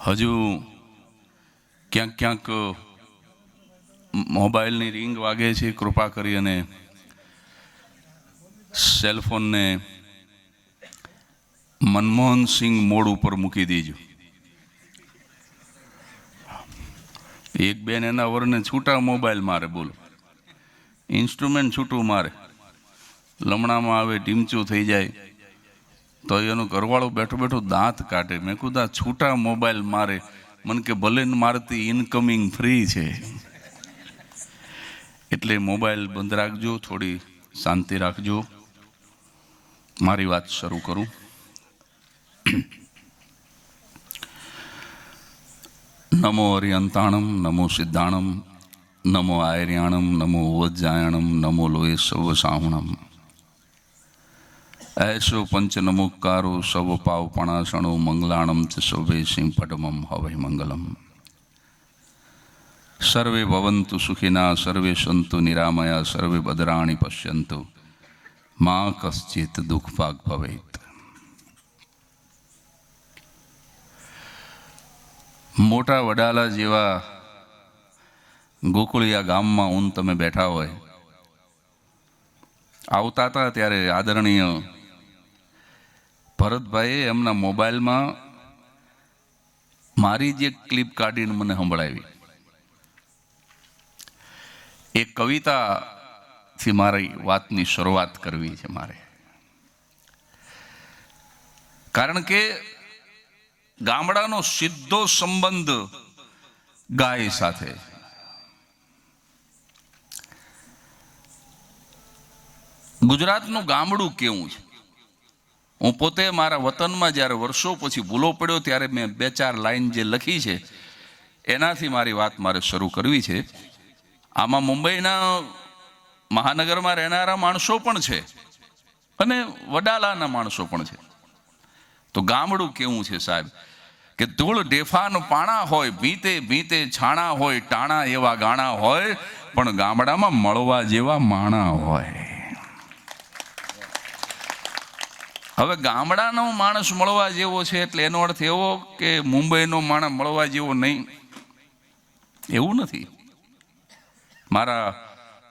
હજુ ક્યાંક ક્યાંક મોબાઈલની રિંગ વાગે છે. કૃપા કરી અને સેલફોનને મનમોહનસિંહ મોડ ઉપર મૂકી દેજો. એક બેન એના વરને છૂટા મોબાઈલ મારે, બોલો, ઇન્સ્ટ્રુમેન્ટ છૂટું મારે, લમણામાં આવે, ટીમચું થઈ જાય તો એનો ઘરવાળો બેઠો બેઠો દાંત કાઢે. મેં કીધું આ છૂટા મોબાઈલ મારે, મને કે ભલે મારતી ઇનકમિંગ ફ્રી છે. એટલે મોબાઈલ બંધ રાખજો, થોડી શાંતિ રાખજો. મારી વાત શરૂ કરું. નમો હરિયંતાણમ, નમો સિદ્ધાણમ, નમો આયર્યાણમ, નમો વજ્જાયણમ, નમો લોય સવ સાહુણમ. ऐसो पंच नमोकारो सब पावपणासणो मंगलाणम च शोभे सिंह पटमम हवै मंगलम. सर्वे भवन्तु सुखिना, सर्वे सन्तु निरामया, सर्वे भद्राणि पश्यन्तु मां कश्चित् दुख भाग भवेत्. मोटा वडाला जेवा गोकुळिया गामમાં ઊન તમે બેઠા હોય, આવતા હતા ત્યારે આદરણીય ભરતભાઈએ એમના મોબાઈલમાં મારી જે ક્લિપ કાઢીને મને સંભળાવી. એ કવિતાથી મારી વાતની શરૂઆત કરવી છે મારે. કારણ કે ગામડાનો સીધો સંબંધ ગાય સાથે. ગુજરાતનું ગામડું કેવું છે, હું પોતે મારા વતનમાં જ્યારે વર્ષો પછી ભૂલો પડ્યો ત્યારે મેં 2-4 લાઈન જે લખી છે એનાથી મારી વાત મારે શરૂ કરવી છે. આમાં મુંબઈના મહાનગરમાં રહેનારા માણસો પણ છે અને વડાલાના માણસો પણ છે. તો ગામડું કેવું છે સાહેબ, કે ધૂળ ઢેફાન પાણા હોય, ભીતે ભીતે છાણા હોય, ટાણા એવા ગાણા હોય, પણ ગામડામાં મળવા જેવા માણા હોય. હવે ગામડાનો માણસ મળવા જેવો છે એટલે એનો અર્થ એવો કે મુંબઈનો માણસ મળવા જેવો નહીં, એવું નથી. મારા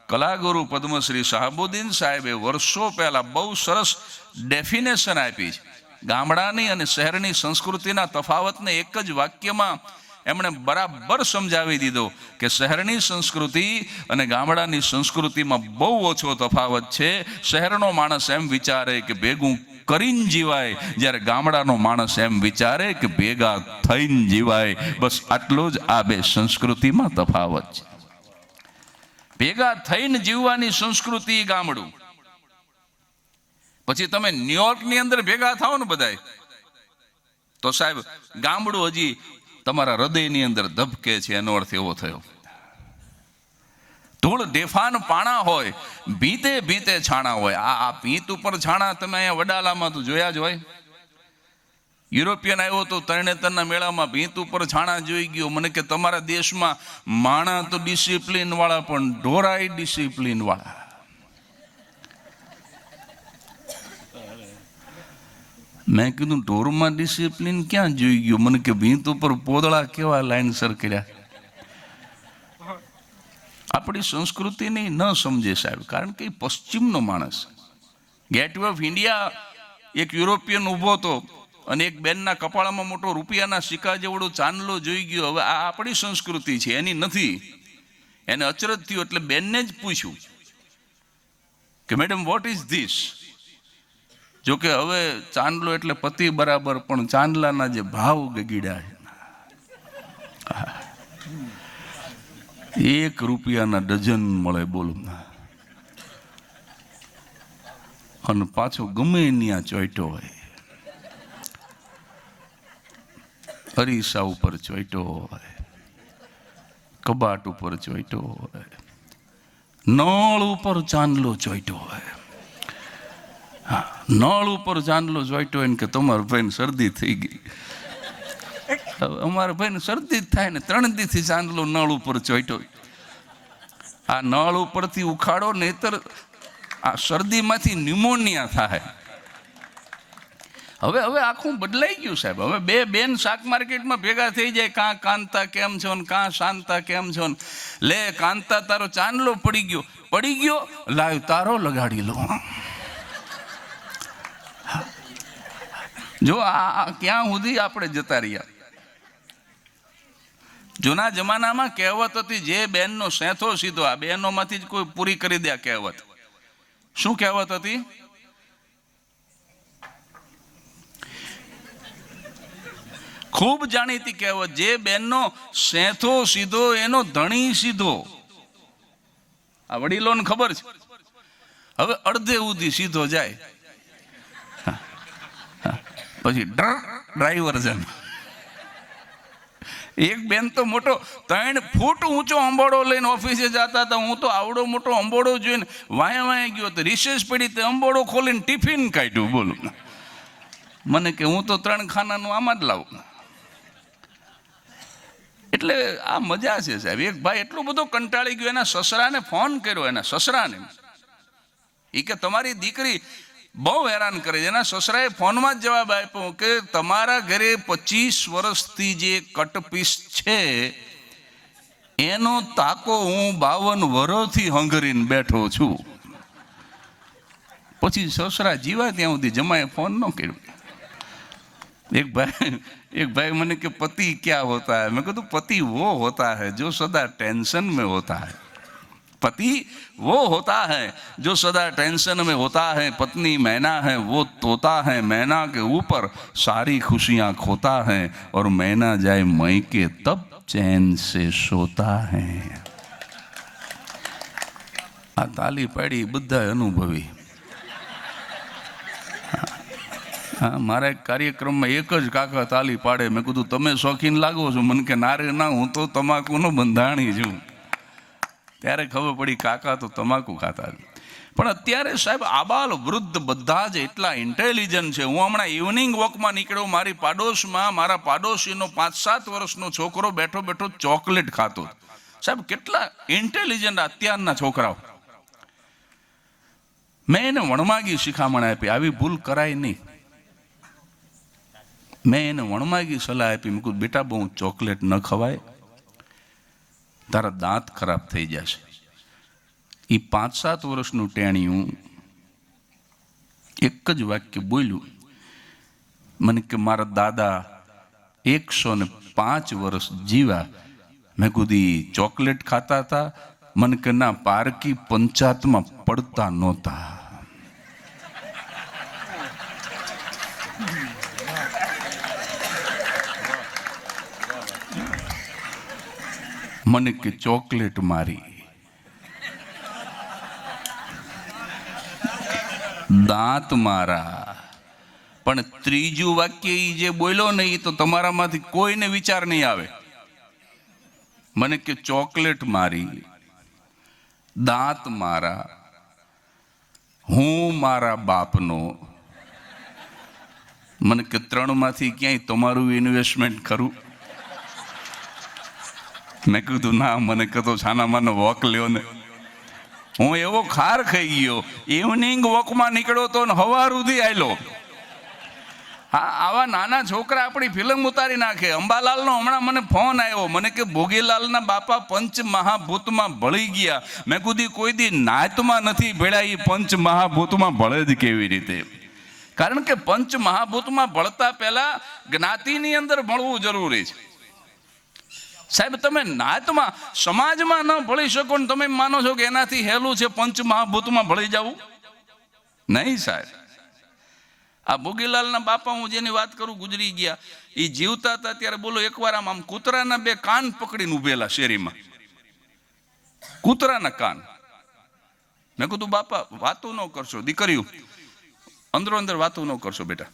કલાગુરુ પદ્મશ્રી શાહબુદ્દીન સાહેબે વર્ષો પહેલા બહુ સરસ ડેફિનેશન આપી છે. ગામડાની અને શહેરની સંસ્કૃતિના તફાવતને એક જ વાક્યમાં એમણે બરાબર સમજાવી દીધો કે શહેરની સંસ્કૃતિ અને ગામડાની સંસ્કૃતિમાં બહુ ઓછો તફાવત છે. શહેરનો માણસ એમ વિચારે કે ભેગું કરીને જીવાય, જ્યારે ગામડાનો માણસ એમ વિચારે કે ભેગા થઈને જીવાય. બસ આટલો જ આ બે સંસ્કૃતિમાં તફાવત છે. ભેગા થઈને જીવવાની સંસ્કૃતિ ગામડું. પછી તમે ન્યુયોર્કની અંદર ભેગા થાઓ ને બધાય, તો સાહેબ ગામડું હજી તમારા હૃદયની અંદર ધબકે છે. એનો અર્થ એવો થયો, ધૂળ ઢેફાન પાણા હોય, ભીતે ભીતે છાણા હોય. આ ભીત ઉપર છાણા તમે અહીંયા વડાલામાં તો જોયા જ હોય. યુરોપિયન આવ્યો તો તરણેતરના મેળામાં ભીત ઉપર છાણા જોઈ ગયો. મને કે તમારા દેશમાં માણા તો ડિસિપ્લિન વાળા પણ ઢોરાય ડિસિપ્લિન વાળા. મેં કીધું ઢોરમાં ડિસિપ્લિન ક્યાં જોઈ ગયો? મને કે ભીત ઉપર પોદળા કેવા લાઈનસર કર્યા. આપણી સંસ્કૃતિની ન સમજે સાહેબ, કારણ કે પશ્ચિમનો માણસ. ગેટવે ઓફ ઇન્ડિયા એક યુરોપિયન ઊભો હતો અને એક બેનના કપાળામાં મોટો રૂપિયાના સિક્કા જેવડો ચાંદલો જોઈ ગયો. હવે આ આપણી સંસ્કૃતિ છે, એની નથી. એને અચરજ થયું એટલે બેનને જ પૂછ્યું કે મેડમ વોટ ઇઝ ધીસ? જોકે હવે ચાંદલો એટલે પતિ બરાબર, પણ ચાંદલાના જે ભાવ ગગીડા છે, 1 રૂપિયાના ડઝન મળે, બોલો. અને પાછો ગમે ત્યાં ચોઈટો હોય, અરીસા ઉપર ચોઈટો હોય, કબાટ ઉપર ચોઈટો હોય, નળ ઉપર ચાંદલો ચોઈટો હોય. હા, નળ ઉપર ચાંદલો ચોઈટો હોય ને કે તમારા ભાઈને શરદી થઈ ગઈ. અમારા ભાઈને શરદી જ થાય ને 3 દીથી ચાંદલો નળ ઉપર ચોઈટો. આ નળ ઉપરથી ઉખાડો, નહીતર આ શરદીમાંથી ન્યુમોનિયા થાય. હવે હવે આખું બદલાઈ ગયું સાહેબ. હવે બે બેન શાક માર્કેટમાં ભેગા થઈ જાય, કાં કાંતા કેમ છો ને કાં શાંતા કેમ છો ને, લે કાંતા તારો ચાંદલો પડી ગયો લાવ તારો લગાડી લો. જો આ ક્યાં સુધી આપણે જતા રહ્યા. જૂના જમાનામાં કહેવત હતી, જે બેનનો સેંથો સીધો, આ બહેનોમાંથી જ કોઈ પૂરી કરી દે કહેવત. શું કહેવત હતી? ખૂબ જાણીતી કહેવત, જે બેનનો સેંથો સીધો એનો ધણી સીધો. આ વડીલોને ખબર છે. હવે અડધે સુધી સીધો જાય પછી ડ્રાઈવર છે. એક બેન તો મોટો 3 ફૂટ ઊંચો અંબોડો લઈને ઓફિસે જતા હતા. હું તો આવડો મોટો અંબોડો જોઈને વાયા ગયો તો રિસેસ પડી તે અંબોડો ખોલીને ટિફિન કાઢ્યું. બોલું, મને કે હું તો 3 ખાનાનું આમાં જ લાવું. એટલે આ મજા છે સાહેબ. એક ભાઈ એટલો બધો કંટાળી ગયો, એના સસરાને ફોન કર્યો. એના સસરાને એ કે તમારી દીકરી બહુ હેરાન કરે છે. એના સસરાએ ફોનમાં જ જવાબ આપ્યો કે તમારા ઘરે 25 વર્ષથી જે કટપીસ છે એનો તાકો હું 52 વર્ષથી હંગરીને બેઠો છું. પછી સસરા જીવા ત્યાં સુધી જમાએ ફોન ન કર્યો. एक भाई मैंने कि पति क्या होता है? मैं कहता हूँ पति वो होता है जो सदा टेंशन में होता है. पति वो होता है जो सदा टेंशन में होता है. पत्नी मैना है वो तोता है, मैना के ऊपर सारी खुशियाँ खोता है और मैना जाए मई के तब चैन से सोता है. आ ताली पाड़ी બધા અનુભવી. હા, મારા એક કાર્યક્રમમાં એક જ કાકા તાલી પાડે. મેં કીધું તમે શોખીન લાગો છો? મને કે ના રે ના, હું તો તમાકુનો બંધાણી છું. ત્યારે ખબર પડી કાકા તો તમાકુ ખાતા. પણ અત્યારે સાહેબ આબાલ વૃદ્ધ બધા જ એટલા ઇન્ટેલિજન્ટ છે. હું હમણાં ઇવનિંગ વોકમાં નીકળ્યો, મારી પાડોશમાં મારા પાડોશીનો 5-7 વર્ષનો છોકરો બેઠો બેઠો ચોકલેટ ખાતો. સાહેબ કેટલા ઇન્ટેલિજન્ટ અત્યારના છોકરાઓ. મેં એને વણમાગી શિખામણ આપી, આવી ભૂલ કરાય નહીં. મેં એને વણમાગી સલાહ આપી. મેં કહ્યું બેટા બહુ ચોકલેટ ન ખવાય, તારા દાંત ખરાબ થઈ જશે. એ 5-7 વર્ષનું ટેણિયું એક જ વાક્ય બોલ્યું. મને કે મારા દાદા 105 વર્ષ જીવા. મેં કીધું ચોકલેટ ખાતા હતા? મને કે ના, પારકી પંચાયતમાં પડતા નહોતા. મને કે ચોકલેટ મારી, દાંત મારા. પણ ત્રીજું વાક્ય એ જે બોલ્યો ને, એ તો તમારામાંથી કોઈને વિચાર નહીં આવે. મને કે ચોકલેટ મારી, દાંત મારા, હું મારા બાપનો. મને કે 3માંથી ક્યાંય તમારું ઇન્વેસ્ટમેન્ટ ખરું? મેં કીધું ના, મને કહેતો છાના માનો વોક લ્યો ને. હું એવો ખાર ખાઈ ગયો. ઇવનિંગ વોકમાં નીકળ્યો તો હવાર સુધી આવેલો. હા, આવા નાના છોકરા આપણી ફિલ્મ ઉતારી નાખે. અંબાલાલનો હમણાં મને ફોન આવ્યો. મને કે ભોગીલાલના બાપા પંચ મહાભૂતમાં ભળી ગયા. મેં કીધું કોઈ દી નાતમાં નથી ભેળ્યા, એ પંચ મહાભૂતમાં ભળે જ કેવી રીતે? કારણ કે પંચ મહાભૂતમાં ભળતા પહેલા જ્ઞાતિની અંદર ભળવું જરૂરી છે. સાહેબ તમે નાતમાં સમાજમાં ન ભળી શકો ને તમે માનો છો કે એનાથી હેલું છે પંચ મહાભૂતમાં ભળી જવું? નહીં સાહેબ. આ ભોગીલાલના બાપા, હું જેની વાત કરું, ગુજરી ગયા. એ જીવતા હતા ત્યારે બોલો એકવાર આમ કૂતરાના 2 કાન પકડીને ઉભેલા શેરીમાં. કૂતરાના કાન. મેં કીધું બાપા વાતો ન કરશો, દીકરીઓ અંદરો અંદર વાતો ન કરશો બેટા,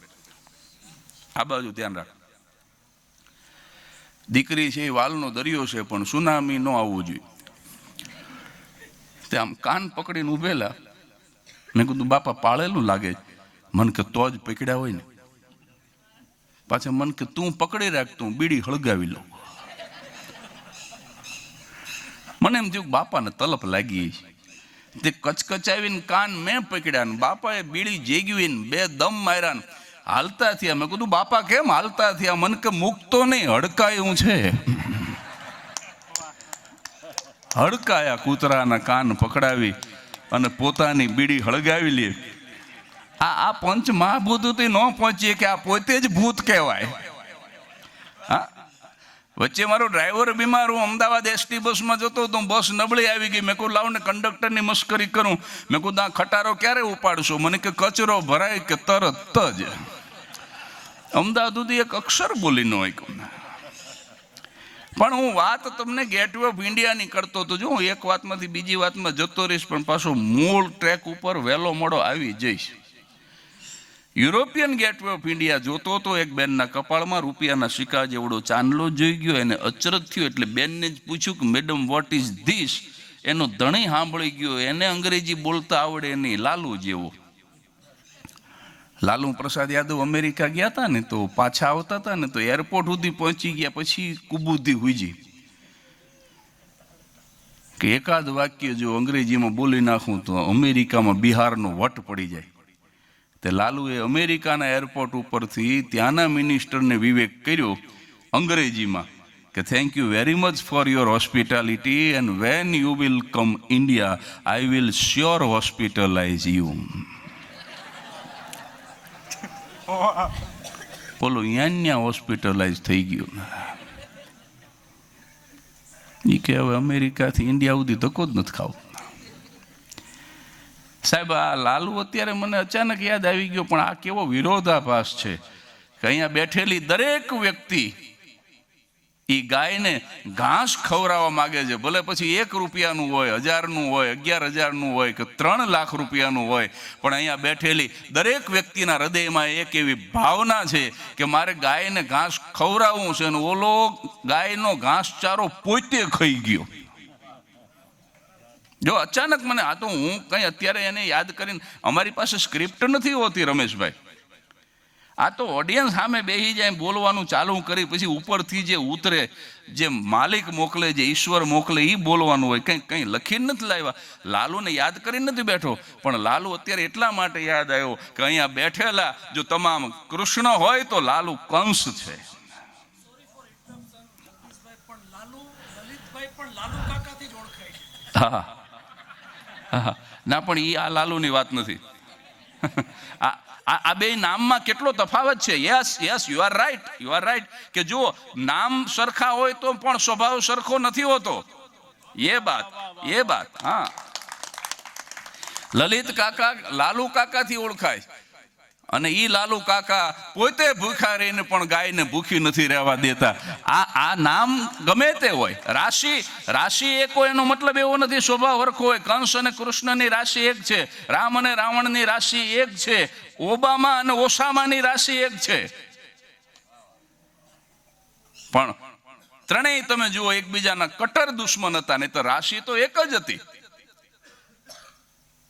આ બાજુ ધ્યાન રાખ. દીકરી છે એ વાલનો દરિયો છે, પણ સુનામી ન આવવું જોઈએ. તે આમ કાન પકડીને ઉભેલા. મેં કીધું બાપા પાળેલું લાગે. મન કે તો જ પકડ્યા હોય ને. પાછા મન કે તું પકડી રાખ, તું બીડી હળગાવી લો. મને એમ થયું બાપાને તલપ લાગી. તે કચકચાવીને કાન મેં પકડ્યા ને બાપાએ બીડી જેગવીને 2 દમ માર્યા ને હાલતા થયા. મેં કીધું બાપા કેમ હાલતા થયા? મને કે મૂકતો નહીં, હડકાયું છે. હડકાયા, કૂતરાના કાન પકડાવી અને પોતાની બીડી હળગાવી લે. આ પંચ મહાભૂતથી ન પહોંચીએ કે આ પોતે જ ભૂત કહેવાય. હા, વચ્ચે મારો ડ્રાઈવર બીમાર, હું અમદાવાદ એસટી બસમાં જતો તો બસ નબળી આવી ગઈ. મેં કહું લાવને કંડક્ટરની મસ્કરી કરું. મેં કહું આ ખટારો ક્યારે ઉપાડશો? મને કે કચરો ભરાય કે તરત જ. અમદાવાદ સુધી એક અક્ષર બોલી ન હોય. પણ હું વાત તમને ગેટવે ઓફ ઇન્ડિયાની કરતો તો જો હું એક વાતમાંથી બીજી વાતમાં જતો રહીશ, પણ પાછો મૂળ ટ્રેક ઉપર વહેલો મોડો આવી જઈશ. યુરોપિયન ગેટવે ઓફ ઇન્ડિયા જોતો તો એક બેનના કપાળમાં રૂપિયાના સિક્કા જેવડો ચાંદલો જોઈ ગયો. એને અચરજ થયો એટલે બેનને જ પૂછ્યું કે મેડમ વોટ ઇઝ ધીસ? એનો ધણી સાંભળી ગયો, એને અંગ્રેજી બોલતા આવડે નહીં, લાલુ જેવો. લાલુ પ્રસાદ યાદવ અમેરિકા ગયા હતા ને, તો પાછા આવતા હતા ને, તો એરપોર્ટ સુધી પહોંચી ગયા પછી કુબુદ્ધી હુજી કે એકાદ વાક્ય જો અંગ્રેજીમાં બોલી નાખું તો અમેરિકામાં બિહારનો વટ પડી જાય. તે લાલુએ અમેરિકાના એરપોર્ટ ઉપરથી ત્યાંના મિનિસ્ટરને વિવેક કર્યો અંગ્રેજીમાં કે thank you very much for your hospitality and when you will come India I will sure hospitalize you. બોલો, અહીંયા હોસ્પિટલાઇઝ થઈ ગયું. એ કે હવે અમેરિકાથી ઇન્ડિયા સુધી ધક્કો જ નથી ખાવ. સાહેબ, આ લાલુ અત્યારે મને અચાનક યાદ આવી ગયો, પણ આ કેવો વિરોધાભાસ છે કે અહીંયા બેઠેલી દરેક વ્યક્તિ એ ગાયને ઘાસ ખવડાવવા માગે છે. ભલે પછી 1 રૂપિયાનું હોય, 1000નું હોય, 11,000નું હોય કે 3 લાખ રૂપિયાનું હોય, પણ અહીંયા બેઠેલી દરેક વ્યક્તિના હૃદયમાં એક એવી ભાવના છે કે મારે ગાયને ઘાસ ખવડાવવું છે. અને ઓલો ગાયનો ઘાસચારો પોતે ખાઈ ગયો. જો અચાનક મને આ તો હું કંઈ અત્યારે એને યાદ કરીને, અમારી પાસે સ્ક્રિપ્ટ નથી હોતી રમેશભાઈ. આ તો ઓડિયન્સ સામે બેસી જાય, બોલવાનું ચાલુ કરી, પછી ઉપરથી જે ઉતરે, જે માલિક મોકલે, જે ઈશ્વર મોકલે એ બોલવાનું હોય. કંઈ લખીને નથી લાવ્યા, લાલુને યાદ કરીને નથી બેઠો. પણ લાલુ અત્યારે એટલા માટે યાદ આવ્યો કે અહીંયા બેઠેલા જો તમામ કૃષ્ણ હોય તો લાલુ કંસ છે. હા હા, ના પણ એ આ લાલુની વાત નથી. આ બે નામમાં કેટલો તફાવત છે. Yes yes, you are right, you are right કે જો નામ સરખા હોય તો પણ સ્વભાવ સરખો નથી હોતો. એ બાત હા. લલિત કાકા લાલુ કાકાથી ઓળખાય, અને ઈ લાલુ કાકા પોતે ભૂખા રહીને પણ ગાયને ભૂખી નથી રહેવા દેતા. આ નામ ગમે તે હોય, રાશિ એક હોય એનો મતલબ એવો નથી સ્વભાવ હરખો હોય. કંસ અને કૃષ્ણની રાશિ એક છે, રામ અને રાવણની રાશિ એક છે, ઓબામા અને ઓસામાની રાશિ એક છે, પણ ત્રણેય તમે જુઓ એકબીજાના કટ્ટર દુશ્મન હતા. નહીં તો રાશિ તો એક જ હતી.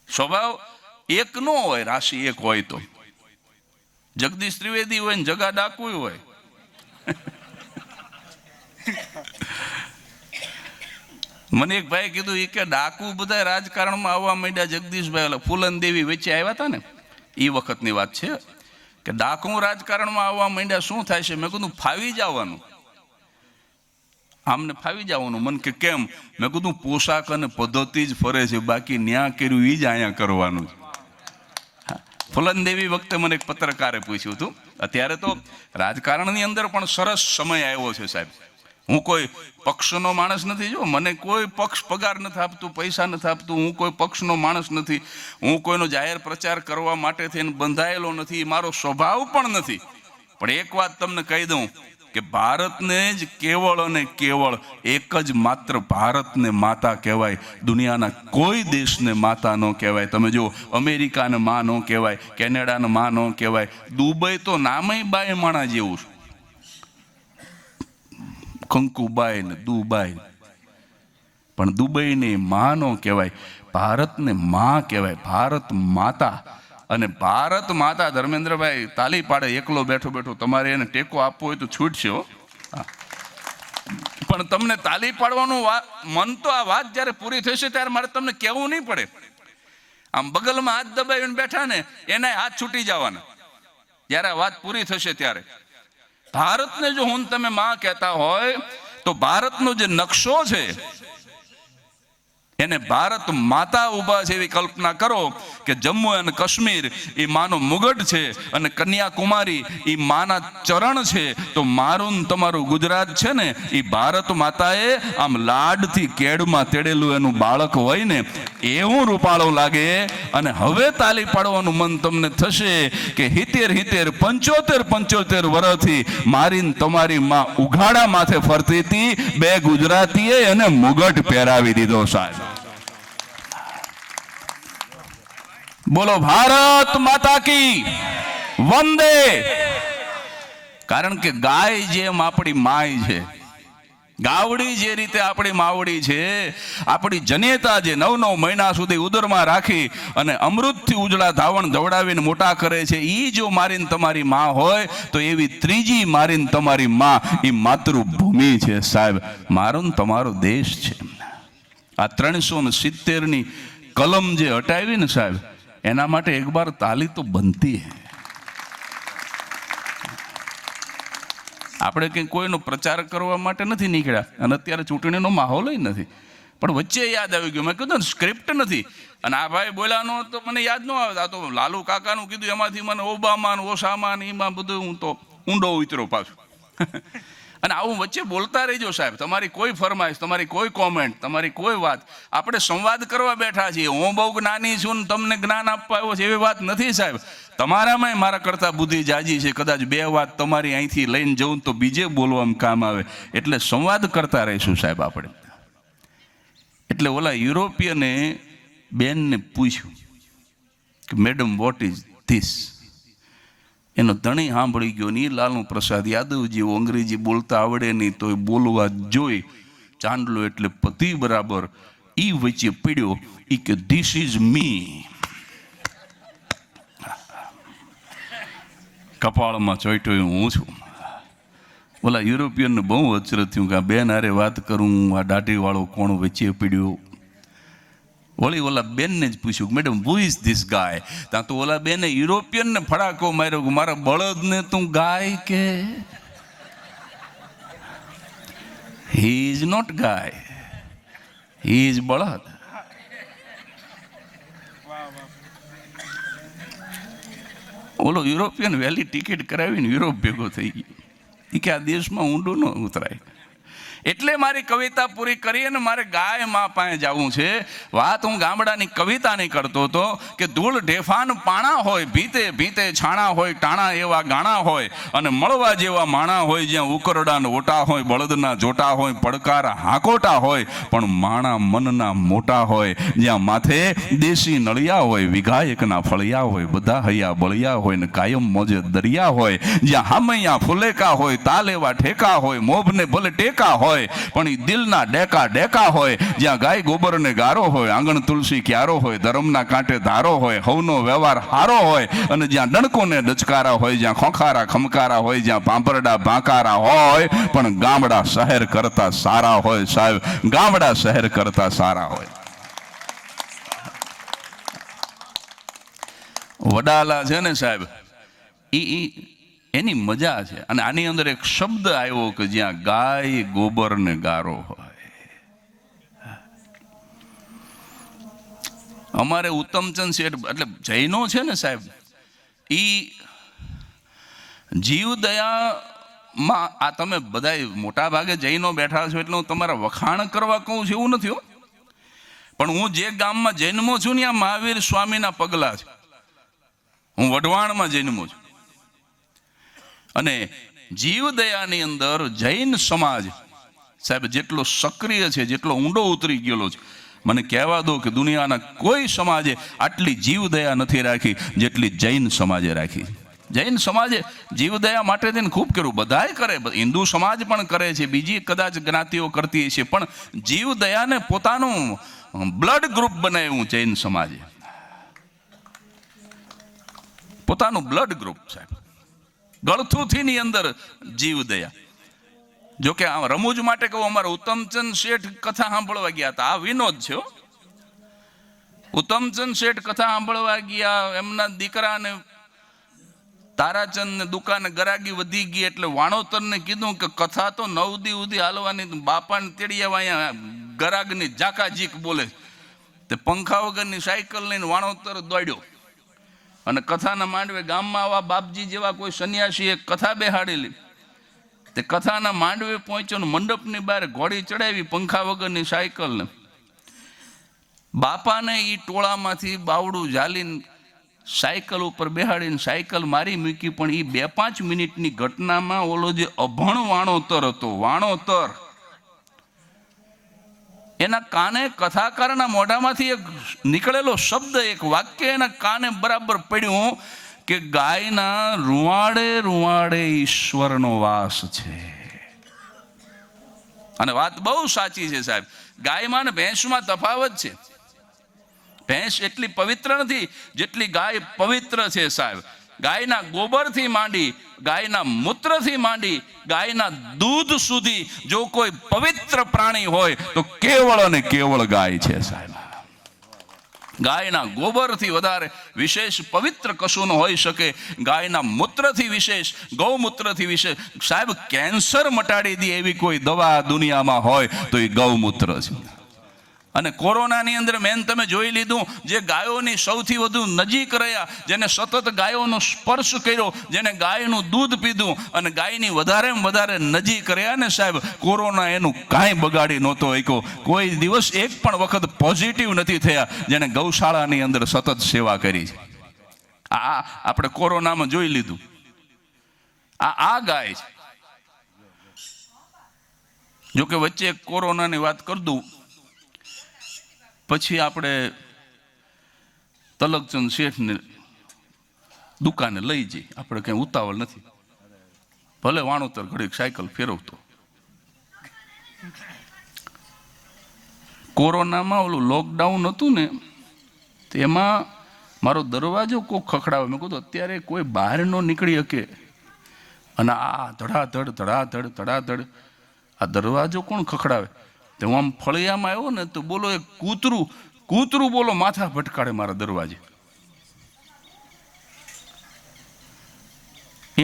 સ્વભાવ એક નો હોય, રાશિ એક હોય તો. જગદીશ ત્રિવેદી હોય ને જગા ડાકુ હોય. મને એક ભાઈ કીધું એ કે ડાકુ બધા રાજકારણમાં આવવા માંડ્યા. જગદીશભાઈ ઓલા ફૂલન દેવી વચ્ચે આવ્યા હતા ને, એ વખતની વાત છે કે ડાકુ રાજકારણમાં આવવા માંડ્યા. શું થાય છે? મેં કીધું ફાવી જવાનું, આમને ફાવી જવાનું. મને કે કેમ? મેં કીધું પોશાક અને પદ્ધતિ જ ફરે છે, બાકી ન્યા કર્યું એ જ અહીંયા કરવાનું. ફૂલન દેવી વખતે મને એક પત્રકારે પૂછ્યું હતું. અત્યારે તો રાજકારણની અંદર પણ સરસ સમય આવ્યો છે સાહેબ. હું કોઈ પક્ષનો માણસ નથી. જો મને કોઈ પક્ષ પગાર નથી આપતું, પૈસા નથી આપતું, હું કોઈ પક્ષનો માણસ નથી. હું કોઈનો જાહેર પ્રચાર કરવા માટે થઈને બંધાયેલો નથી, મારો સ્વભાવ પણ નથી. પણ એક વાત તમને કહી દઉં કે ભારતને જ કેવળ અને કેવળ એક જ માત્ર ભારતને માતા કહેવાય, દુનિયાના કોઈ દેશને માતા ન કહેવાય. તમે જો અમેરિકાને માં ન કહેવાય, કેનેડાને માં ન કહેવાય, દુબઈ તો નામે બાય માણા જેવું છે, કંકુબાઈ ને દુબાઈ, પણ દુબઈને માં ન કહેવાય, ભારતને માં કહેવાય, ભારત માતા. અને ભારત માતા ધર્મેન્દ્રભાઈ તાલી પાડે એકલો બેઠો બેઠો. તમારે એને ટેકો આપવો હોય તો છૂટશે, પણ તમને તાલી પાડવાનું મન તો આ વાત જ્યારે પૂરી થશે ત્યારે મારે તમને કહેવું નહીં પડે. આમ બગલમાં હાથ દબાવીને બેઠા ને એના હાથ છૂટી જવાના. જ્યારે આ વાત પૂરી થશે ત્યારે ભારતને જો હું તમે માં કહેતા હોય તો ભારતનો જે નકશો છે એને ભારત માતા ઉભા છે એવી કલ્પના કરો કે જમ્મુ અને કાશ્મીર એ માનો મુગટ છે અને કન્યાકુમારી એ માના ચરણ છે. તો મારું તમારું ગુજરાત છે ને એ ભારત માતાએ આમ લાડથી કેડમાં તેડેલું એનું બાળક હોય ને એવું રૂપાળું લાગે. અને હવે તાલી પાડવાનું મન તમને થશે કે 70 75 વર્ષથી મારી તમારી માં ઉઘાડા માથે ફરતી હતી, બે ગુજરાતીએ એને મુગટ પહેરાવી દીધો સાહેબ. બોલો ભારત માતા કી વંદે. કારણ કે ગાય જેમ આપણી માય છે, ગાવડી જે રીતે આપણી માવડી છે, આપણી જનેતા જે 9 મહિના સુધી ઉદરમાં રાખી અને અમૃતથી ઉજળા ધાવણ દવડાવીને મોટા કરે છે, એ જો મારીને તમારી માં હોય તો એવી ત્રીજી મારીને તમારી માં એ માતૃભૂમિ છે સાહેબ, મારો ને તમારો દેશ છે. આ 370ની કલમ જે હટાવી ને સાહેબ, એના માટે એક બાર તાલી તો બનતી હે. આપણે કંઈ કોઈનો પ્રચાર કરવા માટે નથી નીકળ્યા અને અત્યારે ચૂંટણીનો માહોલ નથી, પણ વચ્ચે યાદ આવી ગયું. મેં કીધું સ્ક્રિપ્ટ નથી અને આ ભાઈ બોલ્યાનો તો મને યાદ ન આવે. આ તો લાલુ કાકાનું કીધું એમાંથી મને ઓબામા ને ઓસામા ને એમાં બધું હું તો ઊંડો ઉતર્યો પાછું. અને આવું વચ્ચે બોલતા રહેજો સાહેબ. તમારી કોઈ ફરમાઈશ, તમારી કોઈ કોમેન્ટ, તમારી કોઈ વાત, આપણે સંવાદ કરવા બેઠા છીએ. હું બહુ જ્ઞાની છું ને તમને જ્ઞાન આપવા આવ્યો છે એવી વાત નથી સાહેબ. તમારામાં મારા કરતાં બુદ્ધિ જાજી છે. કદાચ 2 વાત તમારી અહીંથી લઈને જવું તો બીજે બોલવામાં કામ આવે. એટલે સંવાદ કરતા રહીશું સાહેબ આપણે. એટલે ઓલા યુરોપિયને બેનને પૂછ્યું કે મેડમ વોટ ઇઝ ધીસ? એનો ધણી સાંભળી ગયો ને લાલુ પ્રસાદ યાદવ જેવો અંગ્રેજી બોલતા આવડે નહીં તો બોલવા જોઈ ચાંદલો એટલે પતિ બરાબર ઈ વચ્ચે પીડ્યો. ઈ કે ધીસ ઇઝ મી. કપાળમાં ચોઈટોય હું છું. ઓલા યુરોપિયનને બહુ અચરજ થયું કે આ બેન હારે વાત કરું, આ દાઢીવાળો કોણ વચ્ચે પીડ્યો. વળી ઓલા બેનને જ પૂછ્યું મેડમ હુ ઇઝ ધીસ ગાય? ત્યાં તો ઓલા બેને યુરોપિયનને ફડાકો માર્યો, મારા બળદને તું ગાય કે? હી ઇઝ નોટ ગાય, હી ઇઝ બળદ. ઓલો યુરોપિયન વહેલી ટિકિટ કરાવીને યુરોપ ભેગો થઈ ગયો. એ કે આ દેશમાં ઊંડું ન ઉતરાય. એટલે મારી કવિતા પૂરી કરી અને મારે ગાય માં પાસે જવું છે. વાત હું ગામડાની કવિતાની કરતો હતો કે ધૂળ ઢેફાન પાણા હોય, ભીતે ભીતે છાણા હોય, ટાણા એવા ગાણા હોય અને મળવા જેવા માણા હોય, જ્યાં ઉકરડા ઓટા હોય, બળદના જોટા હોય, પડકારા હાકોટા હોય, પણ માણા મનના મોટા હોય, જ્યાં માથે દેશી નળિયા હોય, વિઘાયકના ફળિયા હોય, બધા હૈયા બળિયા હોય ને કાયમ મોજે દરિયા હોય, જ્યાં હામૈયા ફુલેકા હોય, તાલ એવા ઠેકા હોય, મોભને ભલે ટેકા હોય પણ એ દિલના ડેકા ડેકા હોય, જ્યાં ગાય ગોબર ને ગારો હોય, આંગણ તુલસી ક્યારો હોય, ધર્મના કાંટે ધારો હોય, હવનો વ્યવહાર હારો હોય, અને જ્યાં ડણકો ને ડચકારા હોય, જ્યાં ખોખારા ખમકારા હોય, જ્યાં પાંપરડા ભાંકારા હોય, પણ ગામડા શહેર કરતા સારા હોય સાહેબ, ગામડા શહેર કરતા સારા હોય. વડાલા છે ને સાહેબ, એની મજા છે. અને આની અંદર એક શબ્દ આવ્યો કે જ્યાં ગાય ગોબર ને ગારો હોય. અમારે ઉત્તમચંદ શેઠ એટલે જૈનો છે ને સાહેબ, ઈ જીવદયામાં આ તમે બધા મોટા ભાગે જૈનો બેઠા છો એટલે હું તમારા વખાણ કરવા કહું છું એવું નથી હો. પણ હું જે ગામમાં જન્મો છું ને આ મહાવીર સ્વામીના પગલા છે. હું વઢવાણમાં જન્મો છું અને જીવદયાની અંદર જૈન સમાજ સાહેબ જેટલો સક્રિય છે, જેટલો ઊંડો ઉતરી ગયેલો છે, મને કહેવા દો કે દુનિયાના કોઈ સમાજે આટલી જીવદયા નથી રાખી જેટલી જૈન સમાજે રાખી. જૈન સમાજે જીવદયા માટે થઈને ખૂબ કર્યું. બધાય કરે, હિન્દુ સમાજ પણ કરે છે, બીજી કદાચ જ્ઞાતિઓ કરતી છે, પણ જીવદયાને પોતાનું બ્લડ ગ્રુપ બનાવ્યું જૈન સમાજે, પોતાનું બ્લડ ગ્રુપ સાહેબ. ગળથુથીની અંદર જીવદયા. જોકે આ રમૂજ માટે કહું, અમારા ઉત્તમચંદ શેઠ કથા સાંભળવા ગયા હતા. આ વિનોદ છે. ઉત્તમચંદ શેઠ કથા સાંભળવા ગયા, એમના દીકરાને તારાચંદ ને દુકાને ગરાગી વધી ગઈ એટલે વાણોતરને કીધું કે કથા તો 9 દી સુધી હાલવાની, બાપાને તેડી આવ્યા, અહીંયા ગરાગની ઝાકાઝીક બોલે. તે પંખા વગરની સાયકલ લઈને વાણોતર દોડ્યો અને કથાના માંડવે ગામમાં આવા બાપજી જેવા કોઈ સંન્યાસીએ કથા બેહાડેલી. તે કથાના માંડવે પહોંચ્યો ને મંડપની બહાર ઘોડી ચડાવી પંખા વગરની સાયકલને. બાપાને એ ટોળામાંથી બાવડું ઝાલીને સાયકલ ઉપર બેહાડીને સાયકલ મારી મૂકી. પણ એ 2-5 મિનિટની ઘટનામાં ઓલો જે અભણ વાણોતર હતો, વાણોતર, એના કાને કથાકારના મોઢામાંથી એક નીકળેલો શબ્દ, એક વાક્ય એના કાને બરાબર પડ્યું કે ગાયના રૂવાડે રૂવાડે ઈશ્વરનો વાસ છે. અને વાત બહુ સાચી છે સાહેબ. ગાયમાં ને ભેંસમાં તફાવત છે. ભેંસ એટલી પવિત્ર નથી જેટલી ગાય પવિત્ર છે સાહેબ. ગાયના ગોબરથી માંડી, ગાયના મૂત્રથી માંડી, ગાયના દૂધ સુધી જો કોઈ પવિત્ર પ્રાણી હોય તો કેવળ અને કેવળ ગાય છે સાહેબ. ગાયના ગોબરથી વધારે વિશેષ પવિત્ર કશું ન હોઈ શકે. ગાયના મૂત્રથી વિશેષ, ગૌમૂત્રથી વિશેષ. સાહેબ, કેન્સર મટાડી દે એવી કોઈ દવા દુનિયામાં હોય તો એ ગૌમૂત્ર છે. અને કોરોનાની અંદર મેન તમે જોઈ લીધું, જે ગાયોની સૌથી વધુ નજીક રહ્યા, જેને સતત ગાયોનો સ્પર્શ કર્યો, જેને ગાયનું દૂધ પીધું અને ગાયની વધારે નજીક રહ્યા ને સાહેબ, કોરોના એનું કાંઈ બગાડી નહોતો શક્યો. કોઈ દિવસ એક પણ વખત પોઝિટિવ નથી થયા જેને ગૌશાળાની અંદર સતત સેવા કરી છે. આ આપણે કોરોનામાં જોઈ લીધું. આ ગાય છે. જોકે વચ્ચે કોરોનાની વાત કરી દઉં, પછી આપણે તલકચંદ શેઠને દુકાને લઈ જઈ. આપણે કંઈ ઉતાવળ નથી. ભલે વાણોતર ઘડીક સાયકલ ફેરવતો. કોરોનામાં ઓલું લોકડાઉન હતું ને, તેમાં મારો દરવાજો કોઈ ખખડાવે. મેં કીધું અત્યારે કોઈ બહાર ન નીકળી શકે અને આ ધડાધડ આ દરવાજો કોણ ખખડાવે? તો હું આમ ફળિયામાં આવ્યો ને તો બોલો એક કૂતરું બોલો માથા ભટકાડે મારા દરવાજે.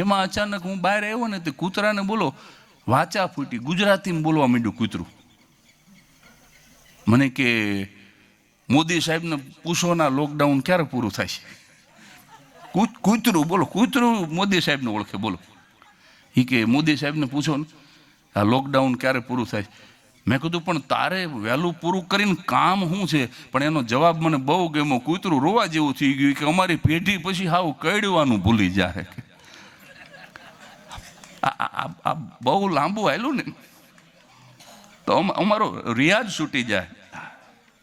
એમાં અચાનક હું બહાર આવ્યો ને તો કૂતરાને બોલો વાચા ફૂટી, ગુજરાતીમાં બોલવા માંડ્યું કૂતરું. મને કે મોદી સાહેબને પૂછો ના લોકડાઉન ક્યારે પૂરું થાય છે. કૂતરું બોલો, કૂતરું મોદી સાહેબને ઓળખે બોલો. એ કે મોદી સાહેબને પૂછો ને આ લોકડાઉન ક્યારે પૂરું થાય. મેં કીધું પણ તારે વહેલું પૂરું કરીને કામ શું છે? પણ એનો જવાબ મને બહુ ગમ્યો. કૂતરું રોવા જેવું થઈ ગયું કે અમારી પેઢી પછી હાવ કડવાનું ભૂલી જાય. આ બહુ લાંબુ હાલ્યું ને તો અમારો રિયાજ છૂટી જાય.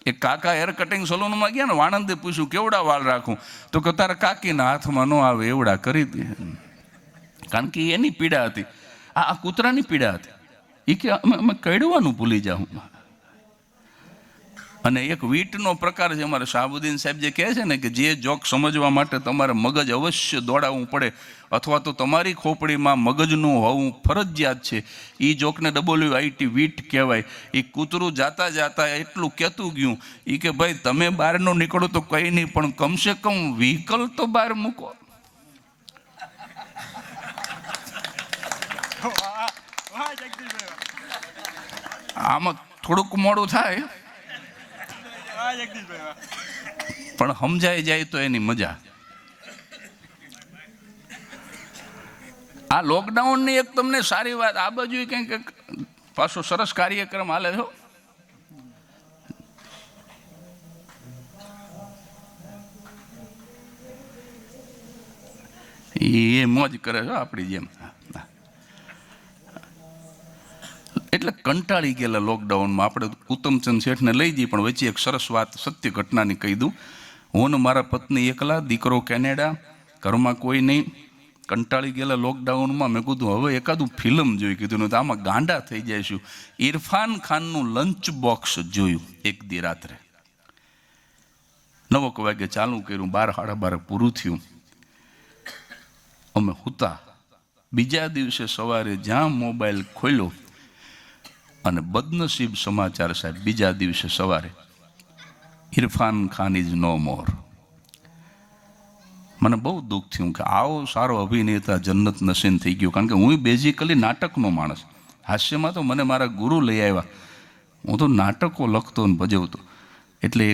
એક કાકા હેર કટિંગ સલૂનમાં ગયા ને, વાણંદે પૂછ્યું કેવડા વાળ રાખું? તો કે તારા કાકીના હાથમાં ન આવે એવડા કરી દે. કારણ કે એની પીડા હતી, આ કૂતરાની પીડા હતી. એ કે અમે કડવાનું ભૂલી જાઉં. અને એક વીટનો પ્રકાર છે અમારે શાહબુદ્દીન સાહેબ જે કહે છે ને કે જે જોક સમજવા માટે તમારે મગજ અવશ્ય દોડાવવું પડે અથવા તો તમારી ખોપડીમાં મગજનું હોવું ફરજિયાત છે. એ જોકને WIT વીટ કહેવાય. એ કૂતરું જાતા જાતા એટલું કહેતું ગયું, એ કે ભાઈ તમે બહાર ન નીકળો તો કંઈ નહીં, પણ કમસે કમ વ્હીકલ તો બહાર મૂકો. આમાં થોડુંક મોડું થાય પણ સમજાઈ જાય તો એની મજા. આ લોકડાઉનની એક તમને સારી વાત, આ બાજુ કંઈક પાછો સરસ કાર્યક્રમ હાલે છો. એ મોજ કરે છે આપણી જેમ. એટલે કંટાળી ગયેલા લોકડાઉનમાં આપણે ઉત્તમચંદ શેઠને લઈ જઈએ. પણ વચ્ચે એક સરસ વાત સત્ય ઘટનાની કહી દઉં. હું ને મારા પત્ની એકલા, દીકરો કેનેડા, ઘરમાં કોઈ નહીં. કંટાળી ગયેલા લોકડાઉનમાં મેં કીધું હવે એકાદું ફિલ્મ જોઈ. કીધું ને તો આમાં ગાંડા થઈ જઈશું. ઇરફાન ખાનનું લંચ બોક્સ જોયું એક દી રાત્રે. 9 વાગે ચાલુ કર્યું, 12:30 પૂરું થયું. અમે હુતા. બીજા દિવસે સવારે જ્યાં મોબાઈલ ખોલ્યો અને બદનસીબ સમાચાર સાહેબ, બીજા દિવસે સવારે ઇરફાન ખાન ઇઝ નો મોર. મને બહુ દુઃખ થયું કે આવો સારો અભિનેતા જન્નત નસીબ થઈ ગયો. કારણ કે હું બેઝિકલી નાટકનો માણસ, હાસ્યમાં તો મને મારા ગુરુ લઈ આવ્યા. હું તો નાટકો લખતો ને ભજવતો, એટલે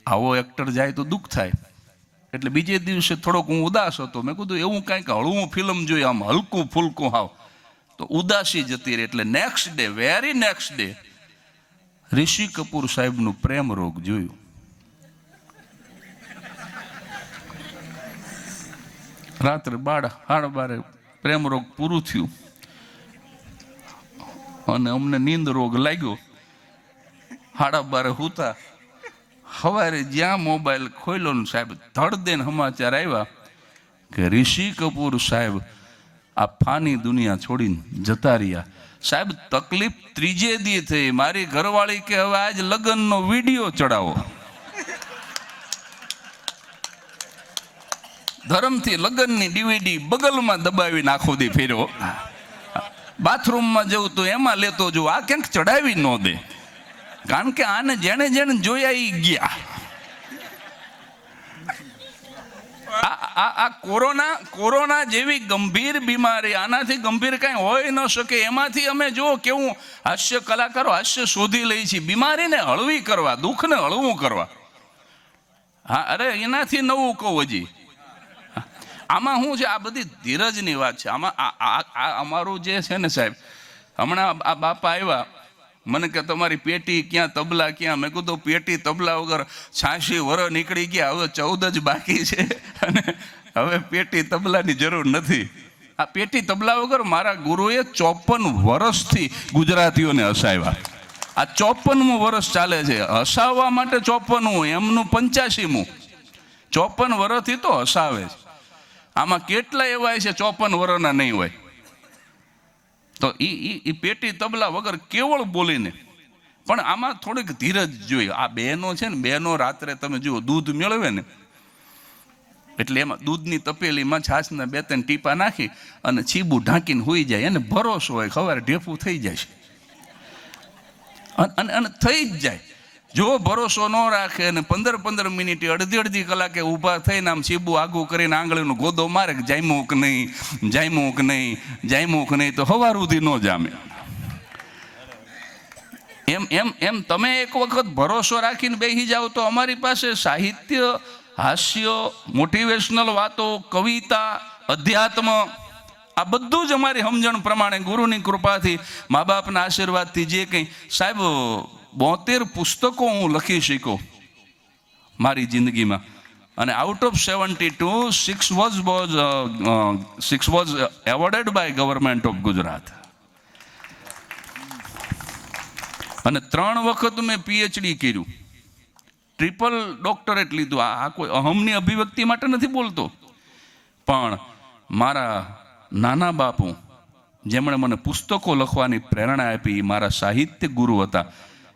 આવો એક્ટર જાય તો દુઃખ થાય. એટલે બીજે દિવસે થોડોક હું ઉદાસ હતો. મેં કીધું એવું કાંઈક હળવું ફિલ્મ જોઈ, આમ હલકું ફૂલકું હાવ, તો ઉદાસી જતી રહી. એટલે next day, very next day, Rishi Kapoor સાહેબનું પ્રેમ રોગ જોયું. રાત્રે 12:30 પ્રેમ રોગ પૂરું થયું અને અમને નીંદ રોગ લાગ્યો. 12:30 હુતા. સવારે જ્યાં મોબાઈલ ખોલ્યો ને સાહેબ ધડ દેને સમાચાર આવ્યા કે ઋષિ કપૂર સાહેબ આ ફાની દુનિયા છોડીને જતા રહ્યા. સાહેબ તકલીફ ત્રીજે દી થઈ. મારી ઘરવાળી કે હવે આજ લગ્નનો વિડીયો ચડાવો. ધર્મથી લગ્નની ડીવીડી બગલમાં દબાવી નાખો દી ફેર્યો. બાથરૂમમાં જવું તો એમાં લેતો જો, આ ક્યાંક ચડાવી ન દે. કારણ કે આને જેણે જેણે જોયા એ ગયા. આ કોરોના જેવી ગંભીર બીમારી, આનાથી ગંભીર કાંઈ હોય ન શકે. એમાંથી અમે જો કેવું હાસ્ય કલાકારો હાસ્ય શોધી લઈ છીએ, બીમારીને હળવી કરવા, દુઃખને હળવું કરવા. હા, અરે એનાથી નવું કહું હજી. આમાં શું છે, આ બધી ધીરજની વાત છે. આમાં અમારું જે છે ને સાહેબ, હમણાં આ બાપા આવ્યા, મને કે તમારી પેટી ક્યાં, તબલા ક્યાં? મેં કીધું પેટી તબલા વગર 86 વર્ષ નીકળી ગયા, હવે 14 જ બાકી છે અને હવે પેટી તબલાની જરૂર નથી. આ પેટી તબલા વગર મારા ગુરુએ 54 વર્ષથી ગુજરાતીઓને હસાવ્યા. આ 54મું વર્ષ ચાલે છે. હસાવવા માટે 54મું, એમનું 85મું. 54 વર્ષથી તો હસાવે છે. આમાં કેટલા એવા છે 54 વર્ષના નહીં હોય. તો એ પેટી તબલા વગર કેવળ બોલીને, પણ આમાં થોડીક ધીરજ જોઈએ. આ બહેનો છે ને, બહેનો રાત્રે તમે જુઓ દૂધ મેળવે ને, એટલે એમાં દૂધની તપેલીમાં છાશના 2-3 ટીપા નાખી અને છીબું ઢાંકીને હોઈ જાય. એને ભરોસો હોય સવારે ઢેફું થઈ જાય છે અને થઈ જ જાય. જો ભરોસો ન રાખે અને 15 મિનિટે, અડધી કલાકે ઊભા થઈને આમ છીબું આગું કરીને આંગળીનો ગોદો મારે કે જામ્યું કે નહીં, જામ્યું કે નહીં, જામ્યું કે નહીં, તો સવાર સુધી ન જામે. એમ તમે એક વખત ભરોસો રાખીને બેસી જાઓ તો અમારી પાસે સાહિત્ય, હાસ્ય, મોટિવેશનલ વાતો, કવિતા, અધ્યાત્મ, આ બધું જ અમારી સમજણ પ્રમાણે ગુરુની કૃપાથી, મા બાપના આશીર્વાદથી જે કંઈ સાહેબ 72 પુસ્તકો હું લખી શક્યો મારી જિંદગીમાં. અને out of 72, 6 was awarded by government of Gujarat. અને 3 વખત મેં PhD કર્યું, ટ્રિપલ ડોક્ટરેટ લીધું. આ કોઈ અહમની અભિવ્યક્તિ માટે નથી બોલતો, પણ મારા નાના બાપુ જેમણે મને પુસ્તકો લખવાની પ્રેરણા આપી, મારા સાહિત્ય ગુરુ હતા.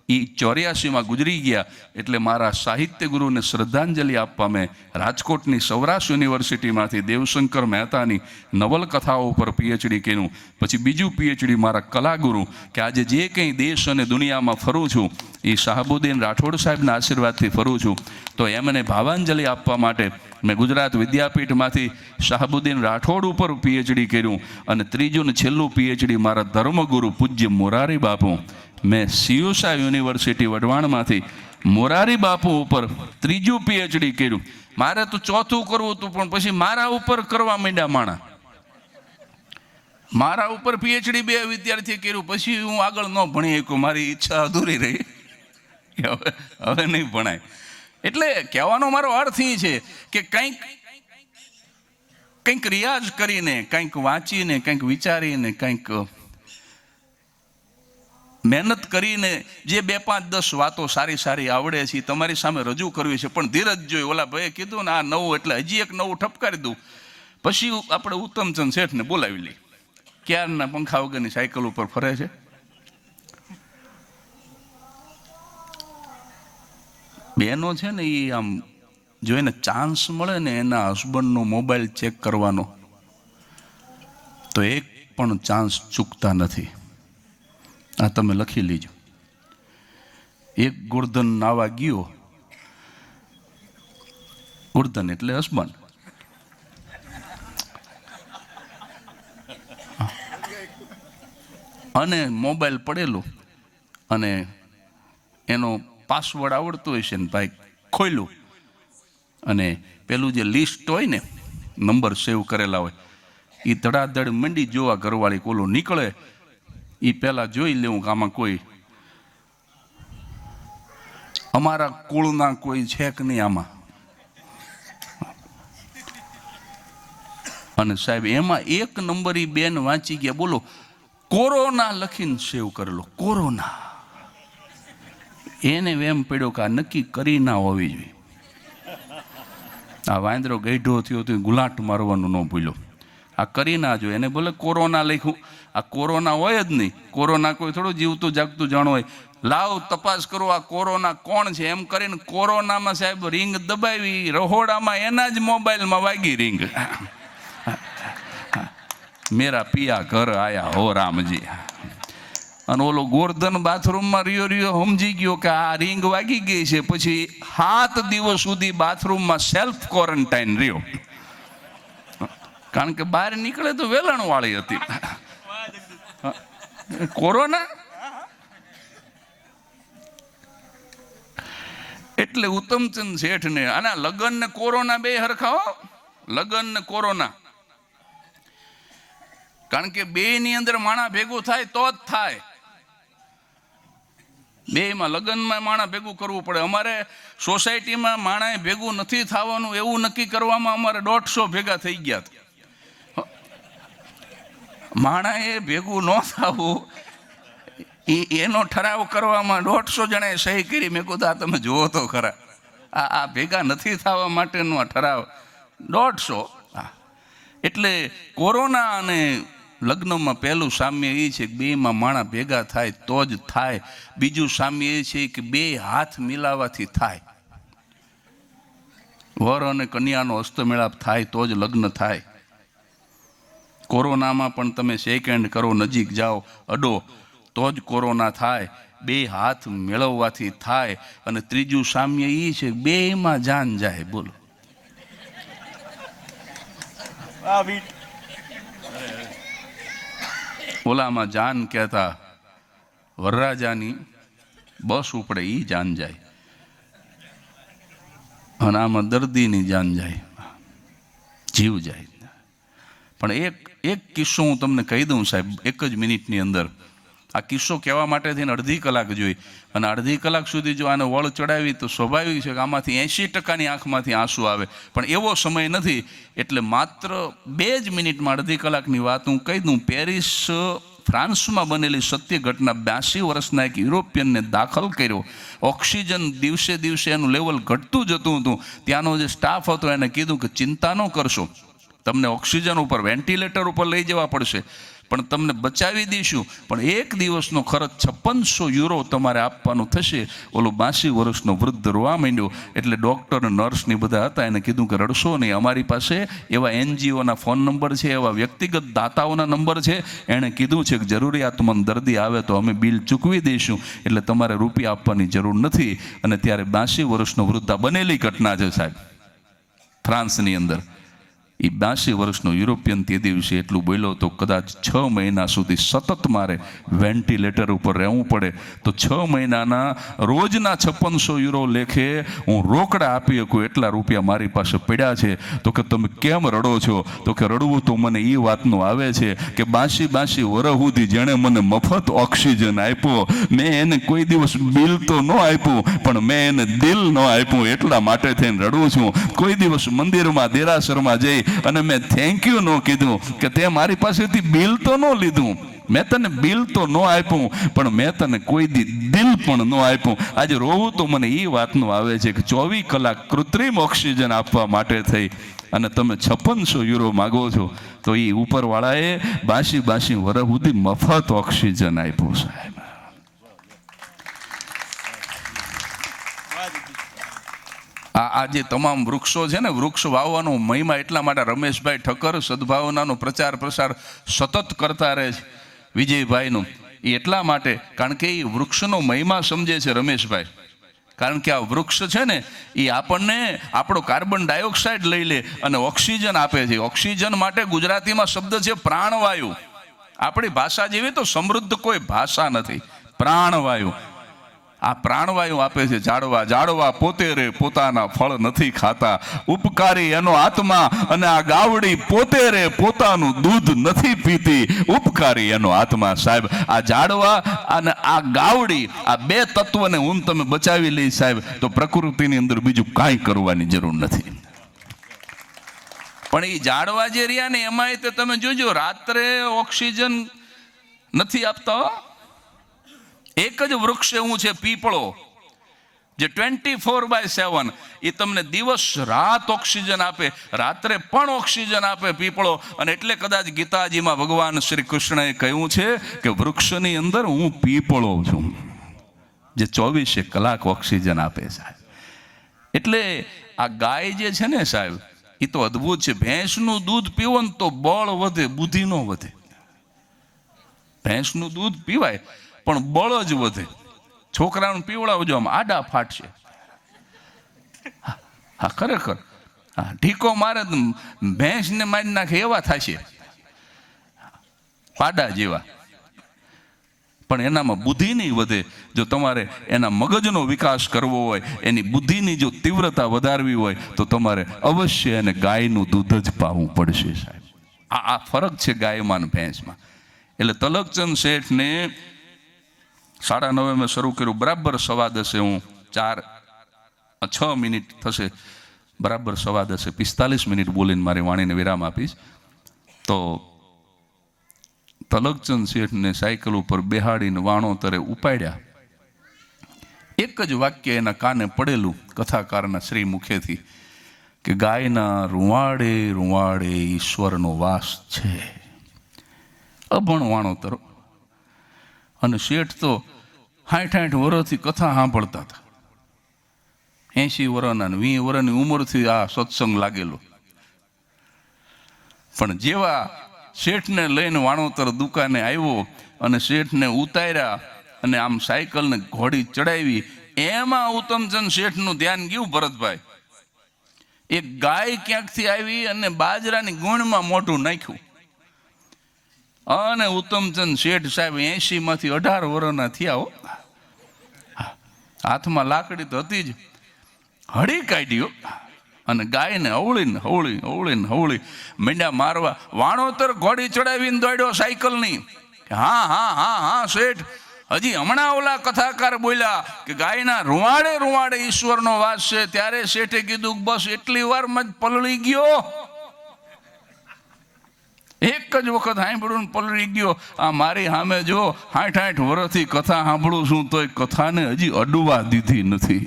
એ 84માં ગુજરી ગયા. એટલે મારા સાહિત્ય ગુરુને શ્રદ્ધાંજલિ આપવા મેં રાજકોટની સૌરાષ્ટ્ર યુનિવર્સિટીમાંથી દેવશંકર મહેતાની નવલકથાઓ પર PhD કર્યું. પછી બીજું PhD મારા કલાગુરુ, કે આજે જે કંઈ દેશ અને દુનિયામાં ફરું છું એ શાહબુદ્દીન રાઠોડ સાહેબના આશીર્વાદથી ફરું છું. તો એમને ભાવાંજલિ આપવા માટે મેં ગુજરાત વિદ્યાપીઠમાંથી શાહબુદ્દીન રાઠોડ ઉપર PhD કર્યું. અને ત્રીજું ને છેલ્લું PhD મારા ધર્મગુરુ પૂજ્ય મોરારી બાપુ, મેં સિયુસા યુનિવર્સિટી વઢવાણમાંથી મોરારી બાપુ ઉપર ત્રીજું PhD કર્યું. મારે તો ચોથું કરવું હતું, પણ પછી મારા ઉપર કરવા માંડ્યા માણા. મારા ઉપર PhD 2 વિદ્યાર્થી કર્યું. પછી હું આગળ ન ભણી શક્યો, મારી ઈચ્છા અધૂરી રહી. હવે નહીં ભણાય. એટલે કહેવાનો મારો અર્થ એ છે કે કંઈક રિયાઝ કરીને, કંઈક વાંચીને, કંઈક વિચારીને, કંઈક મહેનત કરીને જે 2-5-10 વાતો સારી આવડે છે તમારી સામે રજૂ કરવી છે. પણ ધીરજ જોઈ. ઓલા ભાઈએ કીધું ને આ નવું, એટલે હજી એક નવું ઠપકારી દઉં. પછી આપણે ઉત્તમચંદ શેઠને બોલાવી લઈ. ક્યારના પંખા વગરની સાયકલ ઉપર ફરે છે. બહેનો છે ને, એ આમ જોઈને ચાન્સ મળે ને એના હસબન્ડનો મોબાઈલ ચેક કરવાનો, તો એક પણ ચાન્સ ચૂકતા નથી. આ તમે લખી લીજો. એક ગોર્ધન નાવા ગયો, ગોર્ધન એટલે હસબન્ડ, અને મોબાઈલ પડેલો અને એનો પાસવર્ડ આવડતો હોય છે ને ભાઈ ખોલ્યું અને પેલું જે લિસ્ટ હોય ને નંબર સેવ કરેલા હોય એ ધડાધડ મંડી જોવા ઘરવાળી કોલો નીકળે એ પહેલાં જોઈ લેવું કે આમાં કોઈ અમારા કુળના કોઈ છે કે નહીં આમાં. અને સાહેબ એમાં એક નંબર ઈ બેન વાંચી ગયા, બોલો કોરોના લખીને સેવ કરેલો, કોરોના. એને એમ પડ્યો કે આ નક્કી કરી ના હોવી જોઈએ. આ વાંદરો ગઈઢો થયો તો ગુલાટ મારવાનું ન ભૂલ્યો, આ કરી ના જોઈએ. એને બોલે કોરોના લખ્યું, આ કોરોના હોય જ નહીં. કોરોના કોઈ થોડું જીવતું જાગતું જાણો હોય. લાવ તપાસ કરો આ કોરોના કોણ છે એમ કરીને કોરોનામાં સાહેબ રિંગ દબાવી, રહોડામાં એના જ મોબાઈલમાં વાગી રિંગ. મેરા પિયા ઘર આયા હો રામજી. અને ઓલો ગોરધન બાથરૂમમાં રહ્યો સમજી ગયો કે આ રિંગ વાગી ગઈ છે. પછી 7 દિવસ સુધી બાથરૂમમાં સેલ્ફ ક્વોરન્ટાઇન રહ્યો, કારણ કે બહાર નીકળે તો વેલણ વાળી હતી કોરોના. એટલે ઉત્તમચંદ શેઠને આના લગ્ન ને કોરોના બે હરખા હો, લગ્ન ને કોરોના. કારણ કે બે ની અંદર માણા ભેગું થાય તો જ થાય. બેમાં લગ્નમાં માણા ભેગું કરવું પડે. અમારે સોસાયટીમાં માણા ભેગું નથી થવાનું એવું નક્કી કરવામાં અમારે 150 ભેગા થઈ ગયા. માણા એ ભેગું ન થવું એનો ઠરાવ કરવામાં 150 જણાએ સહી કરી. મેં કીધું તમે જુઓ તો ખરા, આ ભેગા નથી થવા માટેનો ઠરાવ 150. એટલે કોરોના અને લગ્નમાં પહેલું સામ્ય એ છે કે બેમાં માણા ભેગા થાય તો જ થાય. બીજું સામ્ય એ છે કે બે હાથ મિલાવાથી થાય. વર અને કન્યાનો હસ્તમેળાપ થાય તો જ લગ્ન થાય. કોરોનામાં પણ તમે શેક હેન્ડ કરો, નજીક જાઓ, અડો તો જ કોરોના થાય. બે હાથ મેળવવાથી થાય. અને ત્રીજું સામ્ય એ છે બેમાં જાન જાય. બોલો ઓલામાં જાન કહેતા વરરાજાની બસ ઉપડે એ જાન જાય, અને આમાં દર્દીની જાન જાય, જીવ જાય. પણ એક કિસ્સો હું તમને કહી દઉં સાહેબ, 1 જ મિનિટની અંદર. આ કિસ્સો કહેવા માટે થઈને 1/2 કલાક જોઈ, અને 1/2 કલાક સુધી જો આને વળ ચડાવી તો સ્વાભાવિક છે કે આમાંથી 80%ની આંખમાંથી આંસુ આવે. પણ એવો સમય નથી, એટલે માત્ર 2 જ મિનિટમાં 1/2 કલાકની વાત હું કહી દઉં. પેરિસ ફ્રાન્સમાં બનેલી સત્ય ઘટના. 82 વર્ષના એક યુરોપિયનને દાખલ કર્યો. ઓક્સિજન દિવસે દિવસે એનું લેવલ ઘટતું જતું હતું. ત્યાંનો જે સ્ટાફ હતો એને કીધું કે ચિંતા ન કરશો, તમને ઓક્સિજન ઉપર વેન્ટિલેટર ઉપર લઈ જવા પડશે પણ તમને બચાવી દઈશું, પણ 1 દિવસનો ખર્ચ 5600 યુરો તમારે આપવાનું થશે. ઓલો 82 વર્ષનો વૃદ્ધ રોવા માંડ્યો. એટલે ડૉક્ટર નર્સની બધા હતા, એને કીધું કે રડશો નહીં, અમારી પાસે એવા NGOના ફોન નંબર છે, એવા વ્યક્તિગત દાતાઓના નંબર છે. એણે કીધું છે કે જરૂરિયાતમંદ દર્દી આવે તો અમે બિલ ચૂકવી દઈશું, એટલે તમારે રૂપિયા આપવાની જરૂર નથી. અને ત્યારે 82 વર્ષનો વૃદ્ધ, બનેલી ઘટના છે સાહેબ, ફ્રાન્સની અંદર. એ 82 વર્ષનો યુરોપિયન તે દિવસે એટલું બોલ્યો તો કદાચ 6 મહિના સુધી સતત મારે વેન્ટિલેટર ઉપર રહેવું પડે તો 6 મહિનાના રોજના 5600 યુરો લેખે હું રોકડા આપી શકું એટલા રૂપિયા મારી પાસે પડ્યા છે. તો કે તમે કેમ રડો છો? તો કે રડવું તો મને એ વાતનું આવે છે કે 82 વર્ષ સુધી જેણે મને મફત ઓક્સિજન આપ્યો, મેં એને કોઈ દિવસ બિલ તો ન આપ્યું, પણ મેં એને દિલ ન આપ્યું, એટલા માટે થઈને રડું છું. કોઈ દિવસ મંદિરમાં દેરાસરમાં જઈ અને મેં થેન્ક યુ ન કીધું કે તે મારી પાસેથી બિલ તો ન લીધું, મેં તને બિલ તો ન આપ્યું, પણ મેં તને કોઈ દિલ પણ ન આપ્યું. આજે રોવું તો મને એ વાતનું આવે છે કે 24 કલાક કૃત્રિમ ઓક્સિજન આપવા માટે થઈ અને તમે 5600 યુરો માગો છો, તો એ ઉપરવાળાએ 82 વર્ષ સુધી મફત ઓક્સિજન આપ્યું સાહેબ. આ જે તમામ વૃક્ષો છે ને, વૃક્ષ વાવવાનો મહિમા એટલા માટે રમેશભાઈ ઠક્કર સદભાવનાનો પ્રચાર પ્રસાર સતત કરતા રહે છે, વિજયભાઈનું. એ એટલા માટે કારણ કે એ વૃક્ષનો મહિમા સમજે છે રમેશભાઈ. કારણ કે આ વૃક્ષ છે ને એ આપણને આપણો કાર્બન ડાયોક્સાઇડ લઈ લે અને ઓક્સિજન આપે છે. ઓક્સિજન માટે ગુજરાતીમાં શબ્દ છે પ્રાણવાયુ. આપણી ભાષા જેવી તો સમૃદ્ધ કોઈ ભાષા નથી. પ્રાણવાયુ, આ પ્રાણવાયુ આપે છે ઝાડવા. ઝાડવા પોતે રે પોતાના ફળ નથી ખાતા, ઉપકારી એનો આત્મા, અને આ ગાવડી પોતે રે પોતાનું દૂધ નથી પીતી, ઉપકારી એનો આત્મા. સાહેબ, આ ઝાડવા અને આ ગાવડી, આ બે તત્વને હું તમે બચાવી લઈ સાહેબ, તો પ્રકૃતિની અંદર બીજું કાંઈ કરવાની જરૂર નથી. પણ એ ઝાડવા જે રહ્યા ને એમાં તે તમે જોજો, રાત્રે ઓક્સિજન નથી આપતા. એક જ વૃક્ષ એવું છે પીપળો, જે 24/7 એ તમને દિવસ રાત ઓક્સિજન આપે, રાત્રે પણ ઓક્સિજન આપે પીપળો. અને એટલે કદાચ ગીતાજીમાં ભગવાન શ્રી કૃષ્ણએ કહ્યું છે કે વૃક્ષની અંદર હું પીપળો છું, જે 24 કલાક ઓક્સિજન આપે સાહેબ. એટલે આ ગાય જે છે ને સાહેબ, એ તો અદ્ભુત છે. ભેંસનું દૂધ પીવો ને તો બળ વધે, બુદ્ધિ ન વધે. ભેંસનું દૂધ પીવાય પણ બળ જ વધે. છોકરાઓને પીવડાવજો, આમ આડા ફાટશે. હા ખરેખર, હા ઢીકો મારે ભેંસને મારી નાખે એવા થશે, પાડા જેવા. પણ એનામાં બુદ્ધિ નહીં વધે. જો તમારે એના મગજનો વિકાસ કરવો હોય, એની બુદ્ધિની જો તીવ્રતા વધારવી હોય, તો તમારે અવશ્ય એને ગાયનું દૂધ જ પાવું પડશે સાહેબ. આ ફરક છે ગાયમાં અને ભેંસમાં. એટલે તલકચંદ શેઠને 9:30 મેં શરૂ કર્યું, બરાબર 10:15 હું 6 મિનિટ થશે, બરાબર 10:15 45 મિનિટ બોલીને મારી વાણીને વિરામ આપીશ. તો તલકચંદ શેઠને સાયકલ ઉપર બેહાડીને વાણોતરે ઉપાડ્યા. એક જ વાક્ય એના કાને પડેલું કથાકારના શ્રી મુખેથી કે ગાયના રૂવાડે રૂવાડે ઈશ્વરનો વાસ છે. અભણ વાણોતરો. અને શેઠ તો 60 વર્ષથી કથા સાંભળતા હતા. 80 વર્ષના 20 વર્ષની ઉંમરથી આ સત્સંગ લાગેલો. પણ જેવા શેઠને લઈને વાણોતર દુકાને આવ્યો અને શેઠને ઉતાર્યા અને આમ સાયકલને ઘોડી ચડાવી, એમાં ઉત્તમચંદ શેઠનું ધ્યાન ગયું ભરતભાઈ. એક ગાય ક્યાંકથી આવી અને બાજરાની ગુણમાં મોઢું નાખ્યું. અને ઉત્તમચંદ શેઠ સાહેબ 80માંથી 18 વર્ષના થયા. હાથમાં લાકડી તો હતી જ, હળી કાઢ્યો અને ગાયને હવળી મીંડા મારવા. વાણોતર ઘોડી ચડાવીને દોડ્યો સાયકલની. હા હા હા હા શેઠ, હજી હમણાં ઓલા કથાકાર બોલ્યા કે ગાયના રૂવાડે રૂવાડે ઈશ્વરનો વાસ છે, ત્યારે શેઠે કીધું બસ એટલી વારમાં જ પલળી ગયો. એક જ વખત સાંભળ્યું ને પલળી ગયો. આ મારી સામે જો 60 વર્ષથી કથા સાંભળું છું તોય કથાને હજી અડવા દીધી નથી.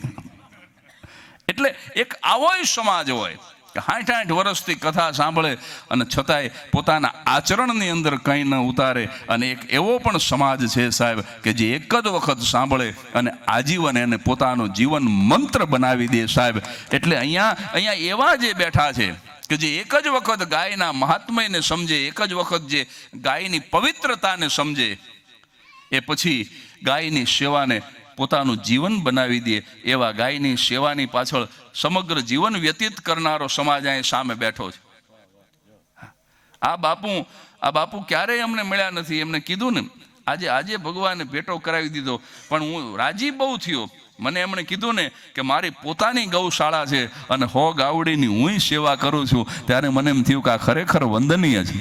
એટલે એક આવોય સમાજ હોય કે 60 વર્ષથી કથા સાંભળે અને છતાંય પોતાના આચરણની અંદર કંઈ ન ઉતારે. અને એક એવો પણ સમાજ છે સાહેબ કે જે એક જ વખત સાંભળે અને આજીવન એને પોતાનું જીવન મંત્ર બનાવી દે સાહેબ. એટલે અહીંયા એવા જે બેઠા છે કે જે એક જ વખત ગાયના મહાત્મ્યને સમજે, એક જ વખત જે ગાયની પવિત્રતાને સમજે, એ પછી ગાયની સેવાને પોતાનું જીવન બનાવી દે. એવા ગાયની સેવાની પાછળ સમગ્ર જીવન વ્યતીત કરનારો સમાજ અહીં સામે બેઠો છે. આ બાપુ ક્યારેય અમને મળ્યા નથી. એમને કીધું ને આજે ભગવાને ભેટો કરાવી દીધો, પણ હું રાજી બહુ થયો. મને એમણે કીધું ને કે મારી પોતાની ગૌશાળા છે અને 100 ગાવડીની હું સેવા કરું છું, ત્યારે મને એમ થયું કે આ ખરેખર વંદનીય છે.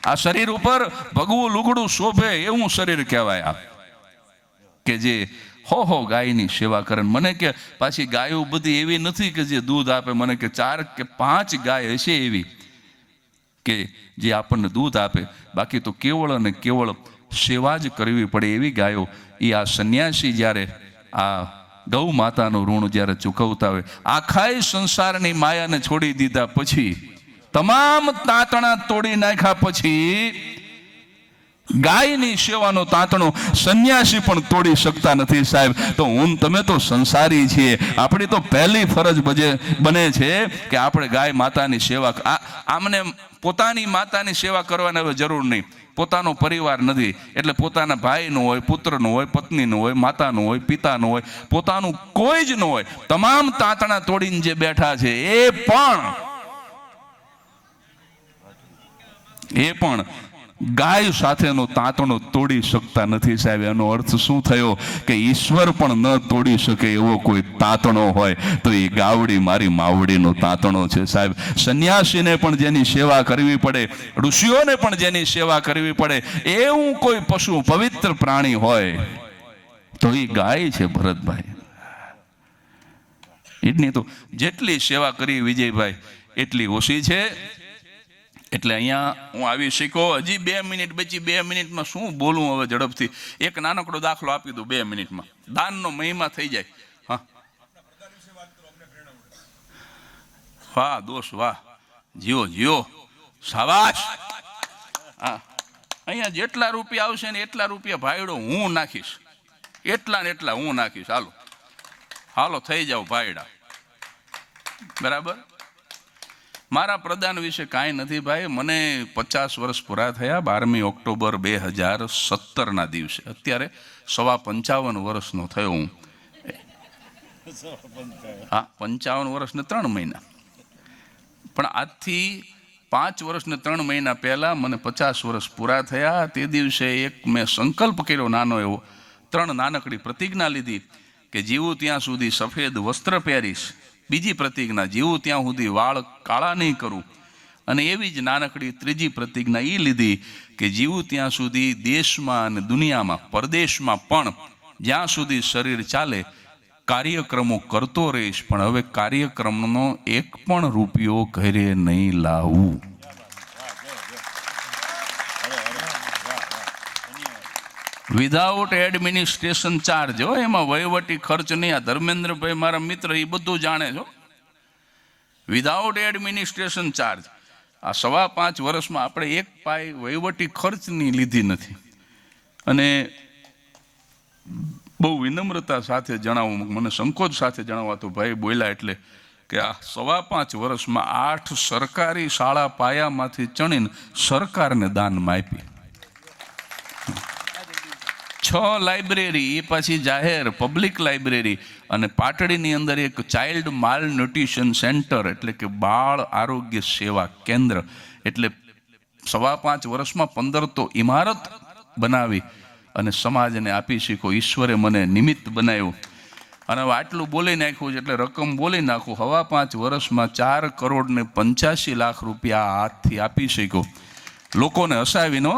આ શરીર ઉપર ભગવું લુગડું શોભે એવું શરીર કહેવાય. કે જે 100 ગાયની સેવા કરે. મને કે પાછી ગાયો બધી એવી નથી કે જે દૂધ આપે. મને કે 4 કે 5 ગાય હશે એવી કે જે આપણને દૂધ આપે, બાકી તો કેવળ અને કેવળ સેવા જ કરવી પડે એવી ગાયો. એ આ સંન્યાસી જ્યારે આ ગૌ માતાનું ઋણ જ્યારે ચૂકવતા હોય, આખાય સંસારની માયાને છોડી દીધા પછી, તમામ તાંતણા તોડી નાખ્યા પછી, ગાયની સેવાનો તાંતણો સંન્યાસી પણ તોડી શકતા નથી સાહેબ. તો તમે તો સંસારી છીએ. આપણી તો પહેલી ફરજ બને છે કે આપણે ગાય માતાની સેવા. આમને પોતાની માતાની સેવા કરવાની હવે જરૂર નહીં. પોતાનો પરિવાર નથી એટલે પોતાના ભાઈનું હોય, પુત્રનું હોય, પત્નીનું હોય, માતાનું હોય, પિતાનું હોય, પોતાનું કોઈ જ ન હોય. તમામ તાંતણા તોડીને જે બેઠા છે એ પણ ગાય સાથેનું તાંતણું તોડી શકતા નથી સાહેબ. એનો અર્થ શું થયો કે ઈશ્વર પણ ન તોડી શકે એવો કોઈ તાંતણો હોય તો એ ગાવડી મારી માવડીનો તાંતણો છે સાહેબ. સંન્યાસીને પણ જેની સેવા કરવી પડે, ઋષિઓને પણ જેની સેવા કરવી પડે, એવું કોઈ પશુ પવિત્ર પ્રાણી હોય તો એ ગાય છે ભરતભાઈ. એટલી તો જેટલી સેવા કરી વિજયભાઈ એટલી ઓછી છે. એટલે અહીંયા હું આવી શીખ્યો. હજી 2 મિનિટ બચી. 2 મિનિટમાં શું બોલું હવે ઝડપથી? એક નાનકડો દાખલો આપી દઉં 2 મિનિટમાં. દાનનો મહિમા થઈ જાય. હા, વાહ દોસ્ત વાહ, જીઓ જીઓ, શાબાશ. હા, અહીંયા જેટલા રૂપિયા આવશે ને એટલા રૂપિયા ભાઈડો હું નાખીશ. એટલા ને એટલા હું નાખીશ. હાલો હાલો થઈ જાવ ભાઈડા. બરાબર. મારા પ્રદાન વિશે કાંઈ નથી ભાઈ. મને 50 વર્ષ પૂરા થયા 12મી ઓક્ટોબર 2017ના દિવસે. અત્યારે 55 વર્ષનો થયો હું. હા, 55 વર્ષ ને 3 મહિના. પણ આજથી 5 વર્ષ ને 3 મહિના પહેલાં મને 50 વર્ષ પૂરા થયા. તે દિવસે એક મેં સંકલ્પ કર્યો નાનો એવો. 3 નાનકડી પ્રતિજ્ઞા લીધી કે જીવું ત્યાં સુધી સફેદ વસ્ત્ર પહેરીશ. બીજી પ્રતિજ્ઞા, જીવું ત્યાં સુધી વાળ કાળા નહીં કરું. અને એવી જ નાનકડી ત્રીજી પ્રતિજ્ઞા એ લીધી કે જીવું ત્યાં સુધી દેશમાં અને દુનિયામાં, પરદેશમાં પણ જ્યાં સુધી શરીર ચાલે કાર્યક્રમો કરતો રહીશ, પણ હવે કાર્યક્રમનો એક પણ રૂપિયો ઘરે નહીં લાવું. Without administration charge. હો, એમાં વહીવટી ખર્ચ નહીં. આ ધર્મેન્દ્રભાઈ મારા મિત્ર એ બધું જાણે છો. Without administration charge. આ 5.5 વર્ષમાં આપણે એક પાય વહીવટી ખર્ચની લીધી નથી. અને બહુ વિનમ્રતા સાથે જણાવું, મને સંકોચ સાથે જણાવવા ભાઈ બોલ્યા એટલે કે આ 5.5 વર્ષમાં 8 સરકારી શાળા પાયામાંથી ચણીને સરકારને દાનમાં આપી. 6 લાઇબ્રેરી, એ પાછી જાહેર પબ્લિક લાઇબ્રેરી. અને પાટડીની અંદર એક ચાઇલ્ડ માલ ન્યુટ્રિશન સેન્ટર, એટલે કે બાળ આરોગ્ય સેવા કેન્દ્ર. એટલે 5.5 વર્ષમાં 15 તો ઇમારત બનાવી અને સમાજને આપી શીખો. ઈશ્વરે મને નિમિત્ત બનાવ્યું. અને હવે આટલું બોલી નાખ્યું છે એટલે રકમ બોલી નાખું. 5.5 વર્ષમાં 4 કરોડ ને 85 લાખ રૂપિયા હાથથી આપી શીખો. લોકોને હસાવીનો,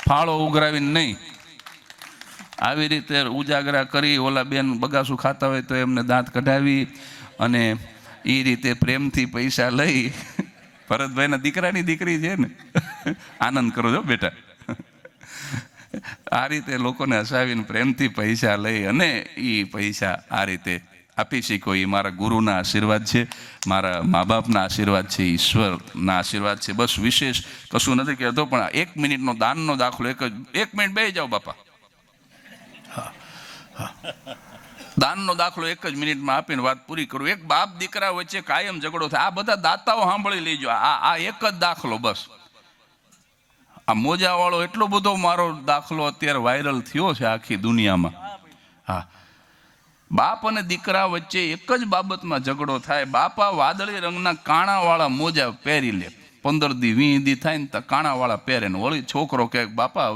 ફાળો ઉઘરાવીને નહીં. આવી રીતે ઉજાગરા કરી. ઓલા બેન બગાસું ખાતા હોય તો એમને દાંત કઢાવી અને એ રીતે પ્રેમથી પૈસા લઈ. ભરતભાઈના દીકરાની દીકરી છે ને, આનંદ કરો છો બેટા. આ રીતે લોકોને હસાવીને પ્રેમથી પૈસા લઈ અને એ પૈસા આ રીતે આપી શીખો. એ મારા ગુરુના આશીર્વાદ છે, મારા મા બાપના આશીર્વાદ છે, ઈશ્વરના આશીર્વાદ છે. બસ વિશેષ કશું નથી કહેતો. પણ 1 મિનિટનો દાનનો દાખલો, 1 મિનિટ બેસી જાઓ બાપા. દાનનો દાખલો 1 જ મિનિટમાં આપીને વાત પૂરી કરું. એક બાપ દીકરા વચ્ચે કાયમ ઝઘડો થાય. આ બધા દાતાઓ સાંભળી લેજો. આ એક જ દાખલો બસ. આ મોજાવાળો એટલો બધો મારો દાખલો અત્યારે વાયરલ થયો છે આખી દુનિયામાં. હા, બાપ અને દીકરા વચ્ચે એક જ બાબતમાં ઝઘડો થાય. બાપા વાદળી રંગના કાણાવાળા મોજા પહેરી લે. 15 દી 20 દી થાય ને કાણાવાળા પહેરે ને વળી છોકરો કહે બાપા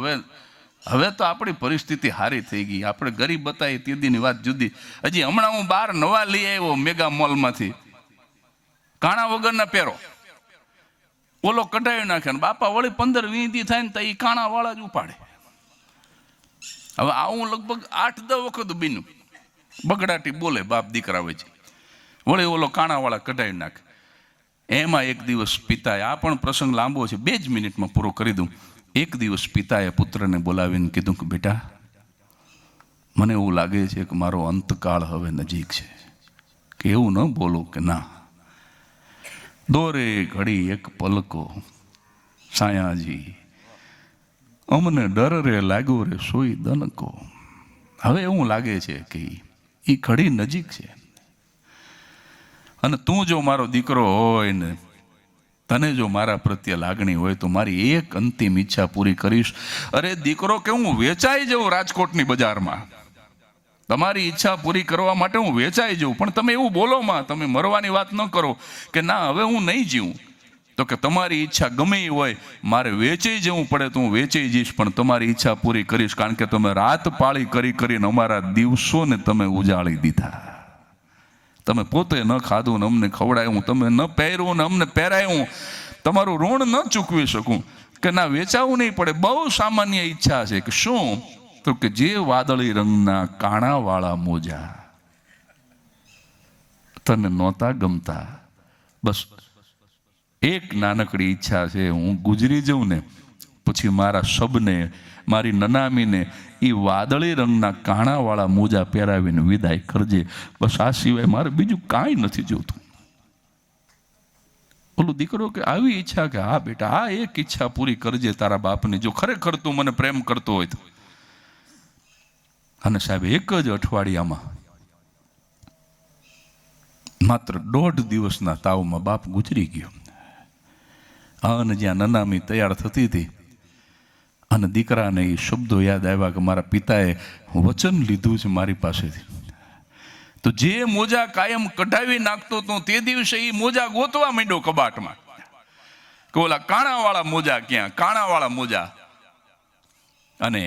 હવે તો આપણી પરિસ્થિતિ સારી થઈ ગઈ, આપણે ગરીબ બતાવી. તેદીની વાત જુદી. હજી હમણાં હું 12 નવા લઈ આવ્યો મેગા મોલમાંથી. કાણા વગરના પહેરો. ઓલો કઢાવી નાખે ને બાપા વળી 15-20 દી થાય ને તો એ કાણાવાળા જ ઉપાડે. હવે આવું લગભગ 8-10 વખત બીનું બગડાટી બોલે બાપ દીકરા વચ્ચે. વળી ઓલો કાણાવાળા કઢાવી નાખે. એમાં એક દિવસ પિતાએ, આ પણ પ્રસંગ લાંબો છે, 2 જ મિનિટમાં પૂરો કરી દઉં. એક દિવસ પિતાએ પુત્રને બોલાવીને કીધું કે બેટા, મને એવું લાગે છે કે મારો અંતકાળ હવે નજીક છે. કે એવું ન બોલો કે ના. દોરે ઘડી એક પલકો સાયાજી, અમને ડર રે લાગ્યો રે સોઈ દનકો. હવે એવું લાગે છે કે એ ઘડી નજીક છે. અને તું જો મારો દીકરો હોય ને તને જો મારા પ્રત્યે લાગણી હોય તો મારી એક અંતિમ ઈચ્છા પૂરી કરીશ. અરે દીકરો કે હું વેચાઈ જાઉં રાજકોટની બજારમાં, તમારી ઈચ્છા પૂરી કરવા માટે હું વેચાઈ જાઉં. પણ તમે એવું બોલો માં, તમે મરવાની વાત ન કરો કે ના હવે હું નહીં જીવું. તો કે તમારી ઈચ્છા ગમે એ હોય, મારે વેચી જવું પડે તો હું વેચી જઈશ, પણ તમારી ઈચ્છા પૂરી કરીશ, કારણ કે તમે રાત પાળી કરી કરીને અમારા દિવસોને તમે ઉજાળી દીધા. તમે પોતે ન ખાધું ને અમને ખવડાવ્યું, તમે ન પહેર્યું ને અમને પહેરાયું. તમારું ઋણ ન ચૂકવી શકું કે ના વેચાવું નહીં પડે. બહુ સામાન્ય ઈચ્છા છે. કે શું? તો કે જે વાદળી રંગના કાણાવાળા મોજા તને નહોતા ગમતા, બસ એક નાનકડી ઈચ્છા છે, હું ગુજરી જાઉં ને પછી મારા શબને, મારી નનામીને એ વાદળી રંગના કાણાવાળા મોજા પહેરાવીને વિદાય કરજે. બસ આ સિવાય મારે બીજું કાંઈ નથી જોતું. ઓલો દીકરો કે આવી ઈચ્છા? કે હા બેટા, આ એક ઈચ્છા પૂરી કરજે તારા બાપની, જો ખરેખર તું મને પ્રેમ કરતો હોય તો. અને સાહેબ એક જ અઠવાડિયામાં માત્ર 1.5 દિવસના તાવમાં બાપ ગુજરી ગયો. અને જ્યાં નનામી તૈયાર થતી હતી અને દીકરાને એ શબ્દો યાદ આવ્યા કે મારા પિતાએ વચન લીધું છે મારી પાસેથી, તો જે મોજા કાયમ કઢાવી નાખતો હતો તે દિવસે એ મોજા ગોતવા માંડ્યો કબાટમાં કે ઓલા કાણાવાળા મોજા ક્યાં, કાણાવાળા મોજા. અને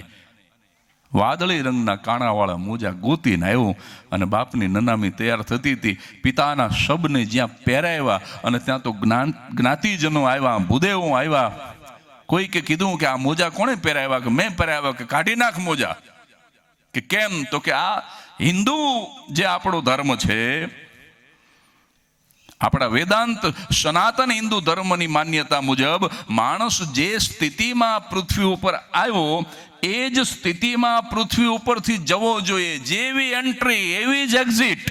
વાદળી રંગના કાણાવાળા મોજા ગોતીને આવ્યો. અને બાપની નનામી તૈયાર થતી હતી, પિતાના શબને જ્યાં પહેરાવ્યા, અને ત્યાં તો જ્ઞાતિજનો આવ્યા, ભૂદેવો આવ્યા. કોઈ કે કીધું કે આ મોજા કોણે પહેરાવ્યા? કે મેં પહેરાવ્યા. કે કાઢી નાખ મોજા. કે કેમ? તો કે આ હિન્દુ જે આપણો ધર્મ છે, આપણા વેદાંત સનાતન હિન્દુ ધર્મની માન્યતા મુજબ માણસ જે સ્થિતિમાં પૃથ્વી ઉપર આવ્યો એ જ સ્થિતિમાં પૃથ્વી ઉપરથી જવો જોઈએ. જેવી એન્ટ્રી એવી જ એક્ઝિટ.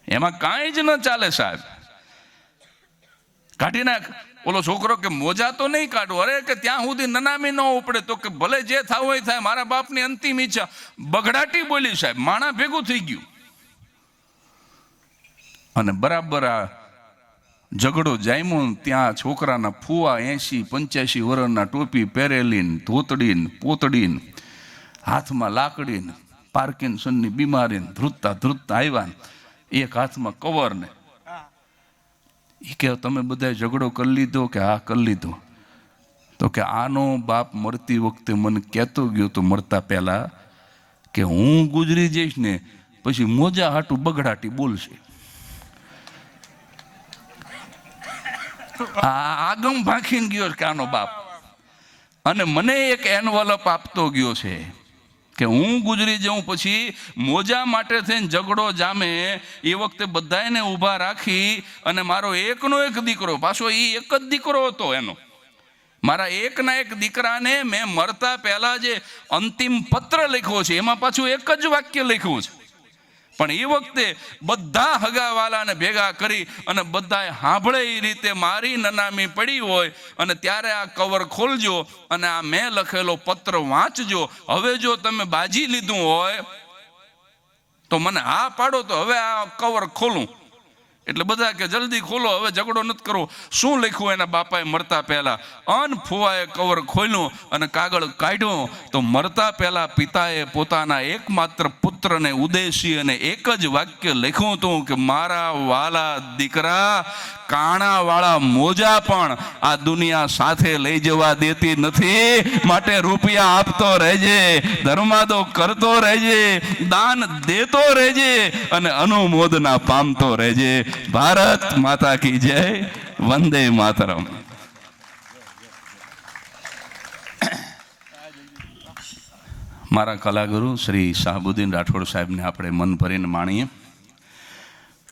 એમાં કાંઈ જ ન ચાલે સાહેબ. કાઢી નાખ. ઓલો છોકરો કે મોજા તો નહીં કાઢો. અરે કે ત્યાં સુધી નનામી ન ઉપડે. તો કે ભલે જે થવું હોય થાય, મારા બાપની અંતિમ ઈચ્છા. બગડાટી બોલી સાહેબ, માણા ભેગું થઈ ગયું. અને બરાબર આ ઝઘડો જામ્યો. ત્યાં છોકરાના ફુવા 80-85 વર્ષના ટોપી પહેરેલીને, ધોતડીને, પોતડીને, હાથમાં લાકડીને, પાર્કિન્સનની બીમારીને ધ્રુજતા ધ્રુજતા આવ્યા. એક હાથમાં કવરને. એ કે તમે બધા ઝઘડો કરી લીધો? કે હા કરી લીધો. તો કે આનો બાપ મરતી વખતે મને કહેતો ગયો તો મળતા પહેલા કે હું ગુજરી જઈશ ને પછી મોજા હાટું બગડાટી બોલશે. આગમ ભાંખીને ગયો કે આનો બાપ. અને મને એક એનવલપ આપતો ગયો છે કે હું ગુજરી જાઉં પછી મોજા માટે થઈને ઝઘડો જામે એ વખતે બધાને ઊભા રાખી અને મારો એકનો એક દીકરો, પાછો એ એક જ દીકરો હતો એનો, મારા એકના એક દીકરાને મેં મરતા પહેલા જે અંતિમ પત્ર લખ્યો છે એમાં પાછું એક જ વાક્ય લખ્યું છે. પણ એ વખતે બધા હગાવાલાને ભેગા કરી અને બધાએ સાંભળે એ રીતે મારી નનામી પડી હોય અને ત્યારે આ કવર ખોલજો અને આ મેં લખેલો પત્ર વાંચજો. હવે જો તમે બાજી લીધું હોય તો મને હા પાડો તો હવે આ કવર ખોલું. એટલે બધા કે જલ્દી ખોલો, હવે ઝઘડો નથી કરવો. શું લખ્યું એના બાપાએ મરતા પહેલા? ફુવાએ કવર ખોલ્યું અને કાગળ કાઢ્યો તો મરતા પહેલા પિતાએ પોતાના એકમાત્ર પુત્રને ઉદ્દેશી અને એક જ વાક્ય લખ્યું હતું કે મારા વાલા દીકરા, કાણાવાળા મોજા પણ આ દુનિયા સાથે લઈ જવા દેતી નથી, માટે રૂપિયા આપતો રહેજે, ધર્માદો કરતો રહેજે, દાન દેતો રહેજે અને અનુમોદના પામતો રહેજે. ભારત માતા કી જય. વંદે માતરમ. મારા કલાગુરુ શ્રી શાહબુદ્દીન રાઠોડ સાહેબને આપણે મન ભરીને માણીએ.